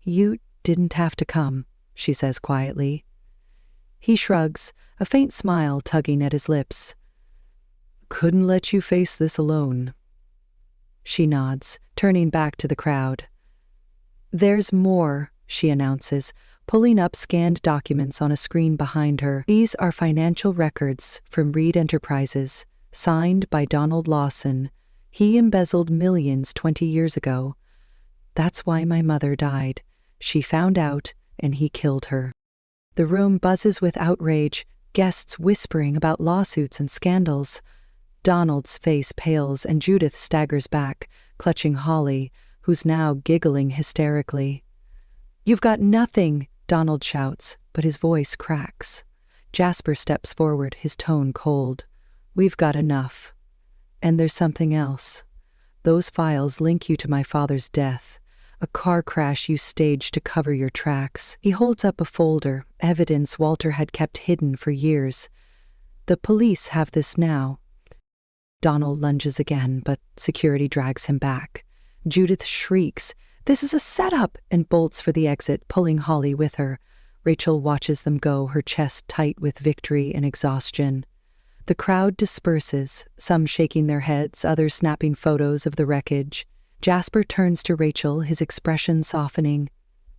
"You didn't have to come," she says quietly. He shrugs, a faint smile tugging at his lips. "Couldn't let you face this alone." She nods, turning back to the crowd. "There's more," she announces, pulling up scanned documents on a screen behind her. These are financial records from Reed Enterprises, signed by Donald Lawson. He embezzled millions 20 years ago. That's why my mother died. She found out, and he killed her. The room buzzes with outrage, guests whispering about lawsuits and scandals. Donald's face pales and Judith staggers back, clutching Holly, who's now giggling hysterically. "You've got nothing," Donald shouts, but his voice cracks. Jasper steps forward, his tone cold. "We've got enough. And there's something else. Those files link you to my father's death, a car crash you staged to cover your tracks." He holds up a folder, evidence Walter had kept hidden for years. "The police have this now." Donald lunges again, but security drags him back. Judith shrieks, "This is a setup!" and bolts for the exit, pulling Holly with her. Rachel watches them go, her chest tight with victory and exhaustion. The crowd disperses, some shaking their heads, others snapping photos of the wreckage. Jasper turns to Rachel, his expression softening.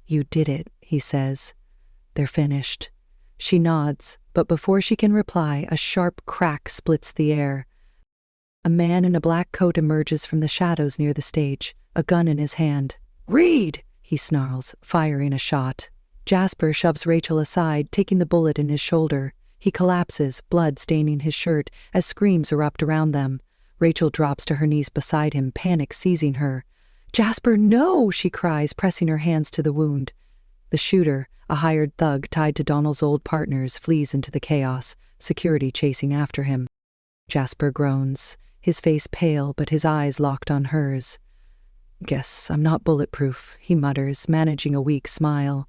"You did it," he says. "They're finished." She nods, but before she can reply, a sharp crack splits the air. A man in a black coat emerges from the shadows near the stage, a gun in his hand. "Reed!" he snarls, firing a shot. Jasper shoves Rachel aside, taking the bullet in his shoulder. He collapses, blood staining his shirt, as screams erupt around them. Rachel drops to her knees beside him, panic seizing her. "Jasper, no!" she cries, pressing her hands to the wound. The shooter, a hired thug tied to Donald's old partners, flees into the chaos, security chasing after him. Jasper groans, his face pale but his eyes locked on hers. "Guess I'm not bulletproof," he mutters, managing a weak smile.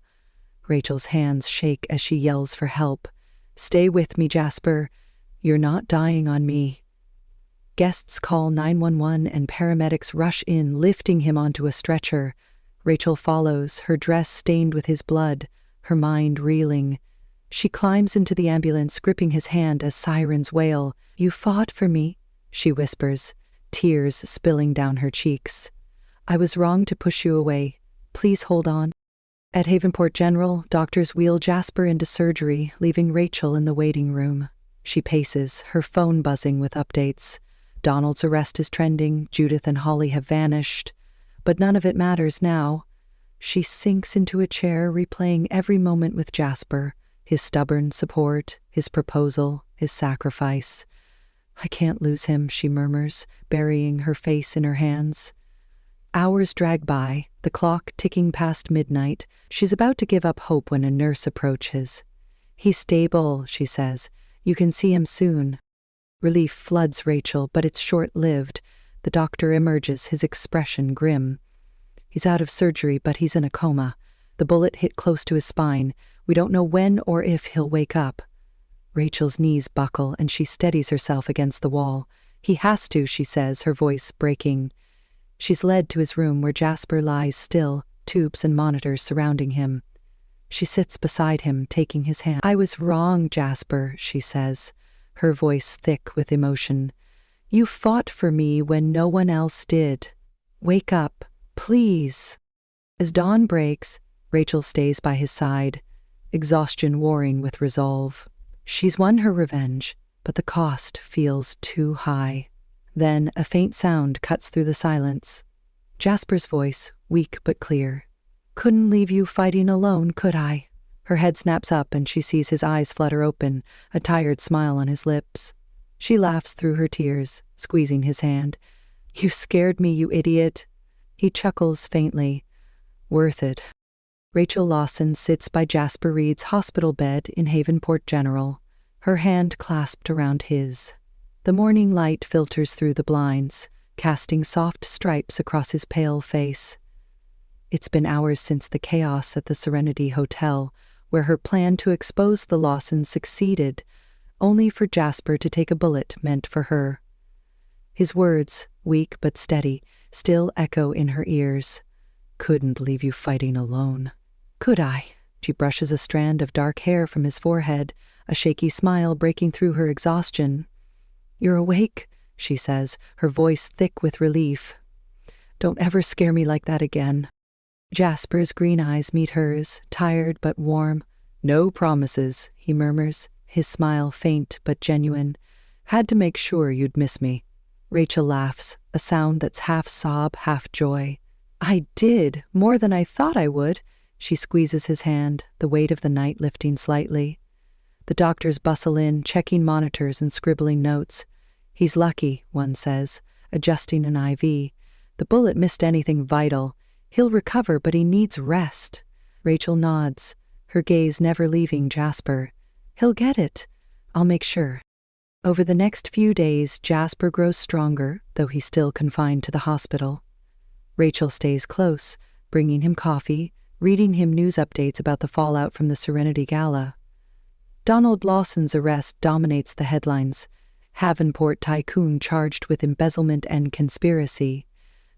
Rachel's hands shake as she yells for help. "Stay with me, Jasper. You're not dying on me." Guests call 911 and paramedics rush in, lifting him onto a stretcher. Rachel follows, her dress stained with his blood, her mind reeling. She climbs into the ambulance, gripping his hand as sirens wail. "You fought for me," she whispers, tears spilling down her cheeks. "I was wrong to push you away. Please hold on." At Havenport General, doctors wheel Jasper into surgery, leaving Rachel in the waiting room. She paces, her phone buzzing with updates. Donald's arrest is trending, Judith and Holly have vanished. But none of it matters now. She sinks into a chair, replaying every moment with Jasper, his stubborn support, his proposal, his sacrifice. "I can't lose him," she murmurs, burying her face in her hands. Hours drag by, the clock ticking past midnight. She's about to give up hope when a nurse approaches. "He's stable," she says. "You can see him soon." Relief floods Rachel, but it's short-lived. The doctor emerges, his expression grim. "He's out of surgery, but he's in a coma. The bullet hit close to his spine. We don't know when or if he'll wake up." Rachel's knees buckle, and she steadies herself against the wall. "He has to," she says, her voice breaking. She's led to his room where Jasper lies still, tubes and monitors surrounding him. She sits beside him, taking his hand. "I was wrong, Jasper," she says, her voice thick with emotion. "You fought for me when no one else did. Wake up, please." As dawn breaks, Rachel stays by his side, exhaustion warring with resolve. She's won her revenge, but the cost feels too high. Then a faint sound cuts through the silence. Jasper's voice, weak but clear. "Couldn't leave you fighting alone, could I?" Her head snaps up and she sees his eyes flutter open, a tired smile on his lips. She laughs through her tears, squeezing his hand. "You scared me, you idiot." He chuckles faintly. "Worth it." Rachel Lawson sits by Jasper Reed's hospital bed in Havenport General, her hand clasped around his. The morning light filters through the blinds, casting soft stripes across his pale face. It's been hours since the chaos at the Serenity Hotel, where her plan to expose the Lawsons succeeded, only for Jasper to take a bullet meant for her. His words, weak but steady, still echo in her ears. "Couldn't leave you fighting alone." "Could I?" She brushes a strand of dark hair from his forehead, a shaky smile breaking through her exhaustion. "You're awake," she says, her voice thick with relief. "Don't ever scare me like that again." Jasper's green eyes meet hers, tired but warm. "No promises," he murmurs, his smile faint but genuine. "Had to make sure you'd miss me." Rachel laughs, a sound that's half sob, half joy. "I did, more than I thought I would." She squeezes his hand, the weight of the night lifting slightly. The doctors bustle in, checking monitors and scribbling notes. "He's lucky," one says, adjusting an IV. "The bullet missed anything vital. He'll recover, but he needs rest." Rachel nods, her gaze never leaving Jasper. "He'll get it. I'll make sure." Over the next few days, Jasper grows stronger, though he's still confined to the hospital. Rachel stays close, bringing him coffee, reading him news updates about the fallout from the Serenity Gala. Donald Lawson's arrest dominates the headlines. Havenport tycoon charged with embezzlement and conspiracy.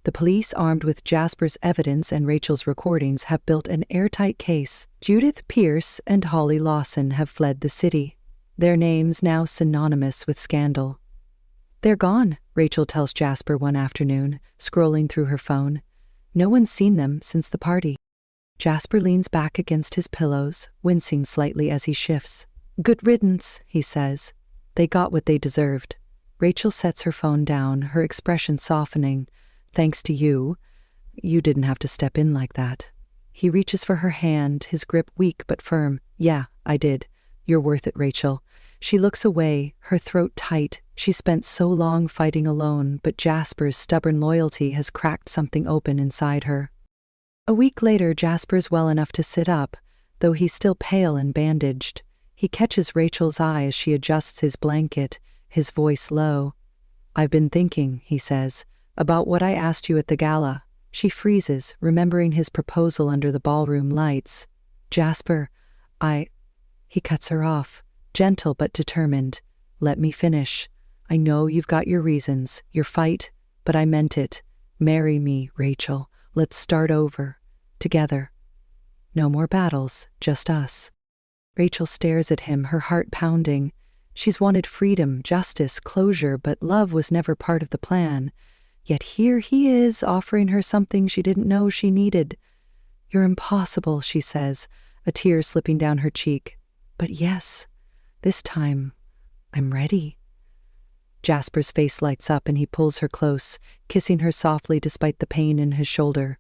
The police, armed with Jasper's evidence and Rachel's recordings, have built an airtight case. Judith Pierce and Holly Lawson have fled the city, their names now synonymous with scandal. "They're gone," Rachel tells Jasper one afternoon, scrolling through her phone. "No one's seen them since the party." Jasper leans back against his pillows, wincing slightly as he shifts. "Good riddance," he says. "They got what they deserved." Rachel sets her phone down, her expression softening. "Thanks to you. You didn't have to step in like that." He reaches for her hand, his grip weak but firm. "Yeah, I did. You're worth it, Rachel." She looks away, her throat tight. She spent so long fighting alone, but Jasper's stubborn loyalty has cracked something open inside her. A week later, Jasper's well enough to sit up, though he's still pale and bandaged. He catches Rachel's eye as she adjusts his blanket, his voice low. "I've been thinking," he says, "about what I asked you at the gala." She freezes, remembering his proposal under the ballroom lights. "Jasper, He cuts her off, gentle but determined. "Let me finish. I know you've got your reasons, your fight, but I meant it. Marry me, Rachel. Let's start over. Together. No more battles, just us." Rachel stares at him, her heart pounding. She's wanted freedom, justice, closure, but love was never part of the plan. Yet here he is, offering her something she didn't know she needed. "You're impossible," she says, a tear slipping down her cheek. "But yes, this time, I'm ready." Jasper's face lights up and he pulls her close, kissing her softly despite the pain in his shoulder.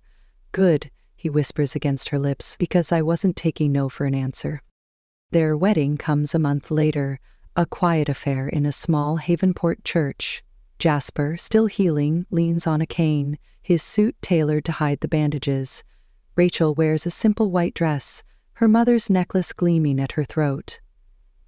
"Good," he whispers against her lips, "because I wasn't taking no for an answer." Their wedding comes a month later, a quiet affair in a small Havenport church. Jasper, still healing, leans on a cane, his suit tailored to hide the bandages. Rachel wears a simple white dress, her mother's necklace gleaming at her throat.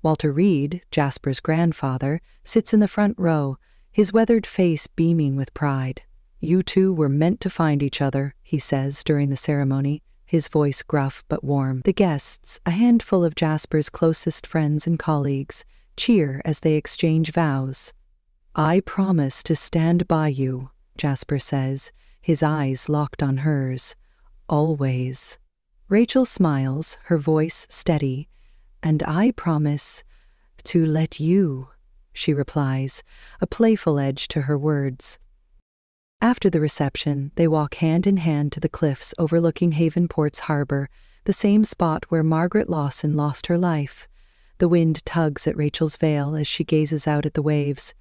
Walter Reed, Jasper's grandfather, sits in the front row, his weathered face beaming with pride. "You two were meant to find each other," he says during the ceremony, his voice gruff but warm. The guests, a handful of Jasper's closest friends and colleagues, cheer as they exchange vows. "I promise to stand by you," Jasper says, his eyes locked on hers. "Always." Rachel smiles, her voice steady. "And I promise to let you," she replies, a playful edge to her words. After the reception, they walk hand in hand to the cliffs overlooking Havenport's harbor, the same spot where Margaret Lawson lost her life. The wind tugs at Rachel's veil as she gazes out at the waves.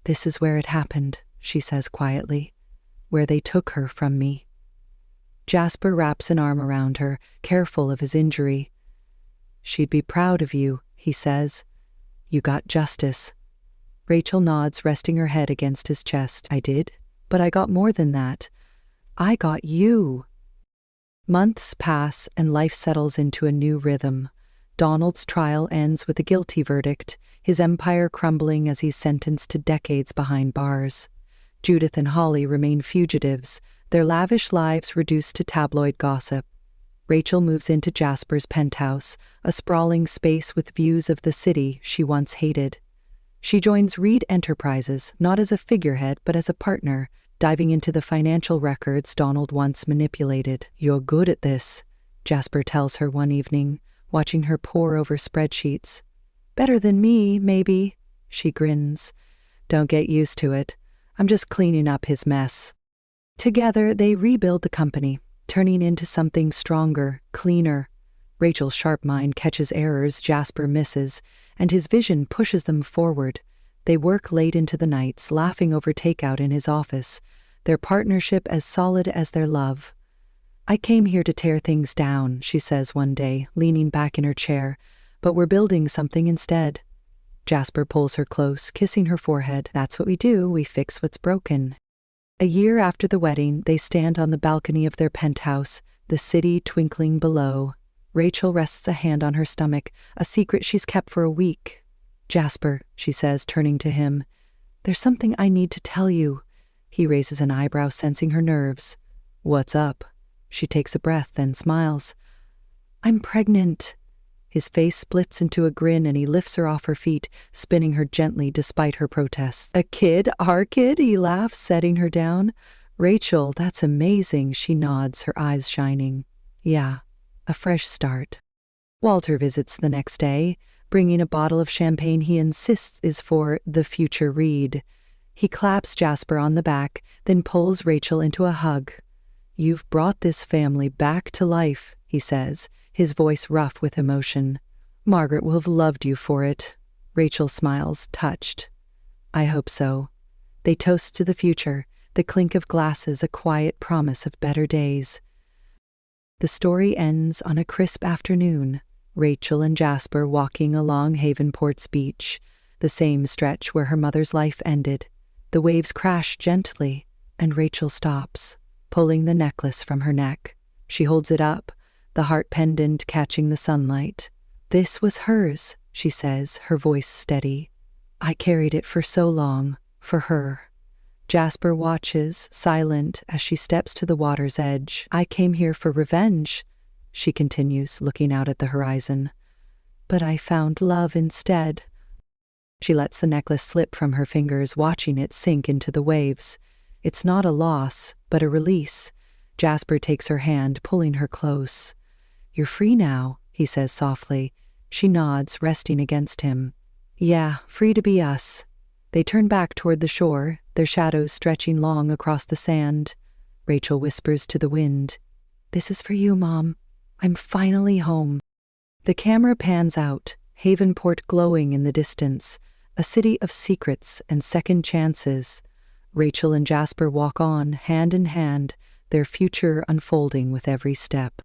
"This is where it happened," she says quietly, "where they took her from me." Jasper wraps an arm around her, careful of his injury. "She'd be proud of you," he says. "You got justice." Rachel nods, resting her head against his chest. "I did, but I got more than that. I got you." Months pass and life settles into a new rhythm. Donald's trial ends with a guilty verdict, his empire crumbling as he's sentenced to decades behind bars. Judith and Holly remain fugitives, their lavish lives reduced to tabloid gossip. Rachel moves into Jasper's penthouse, a sprawling space with views of the city she once hated. She joins Reed Enterprises, not as a figurehead but as a partner, diving into the financial records Donald once manipulated. "You're good at this," Jasper tells her one evening, watching her pore over spreadsheets. "Better than me, maybe," she grins. "Don't get used to it. I'm just cleaning up his mess." Together, they rebuild the company, turning into something stronger, cleaner. Rachel's sharp mind catches errors Jasper misses, and his vision pushes them forward. They work late into the nights, laughing over takeout in his office, their partnership as solid as their love. "I came here to tear things down," she says one day, leaning back in her chair, "but we're building something instead." Jasper pulls her close, kissing her forehead. "That's what we do, we fix what's broken." A year after the wedding, they stand on the balcony of their penthouse, the city twinkling below. Rachel rests a hand on her stomach, a secret she's kept for a week. "Jasper," she says, turning to him, "there's something I need to tell you." He raises an eyebrow, sensing her nerves. "What's up?" She takes a breath, then smiles. "I'm pregnant." His face splits into a grin and he lifts her off her feet, spinning her gently despite her protests. "A kid? Our kid?" he laughs, setting her down. "Rachel, that's amazing." She nods, her eyes shining. "Yeah, a fresh start." Walter visits the next day, bringing a bottle of champagne he insists is for the future Reed. He claps Jasper on the back, then pulls Rachel into a hug. "You've brought this family back to life," he says, his voice rough with emotion. "Margaret will have loved you for it." Rachel smiles, touched. "I hope so." They toast to the future, the clink of glasses a quiet promise of better days. The story ends on a crisp afternoon, Rachel and Jasper walking along Havenport's beach, the same stretch where her mother's life ended. The waves crash gently, and Rachel stops, pulling the necklace from her neck. She holds it up, the heart pendant catching the sunlight. "This was hers," she says, her voice steady. "I carried it for so long, for her." Jasper watches, silent, as she steps to the water's edge. "I came here for revenge," she continues, looking out at the horizon. "But I found love instead." She lets the necklace slip from her fingers, watching it sink into the waves. It's not a loss, but a release. Jasper takes her hand, pulling her close. "You're free now," he says softly. She nods, resting against him. "Yeah, free to be us." They turn back toward the shore, their shadows stretching long across the sand. Rachel whispers to the wind, "This is for you, Mom. I'm finally home." The camera pans out, Havenport glowing in the distance, a city of secrets and second chances. Rachel and Jasper walk on, hand in hand, their future unfolding with every step.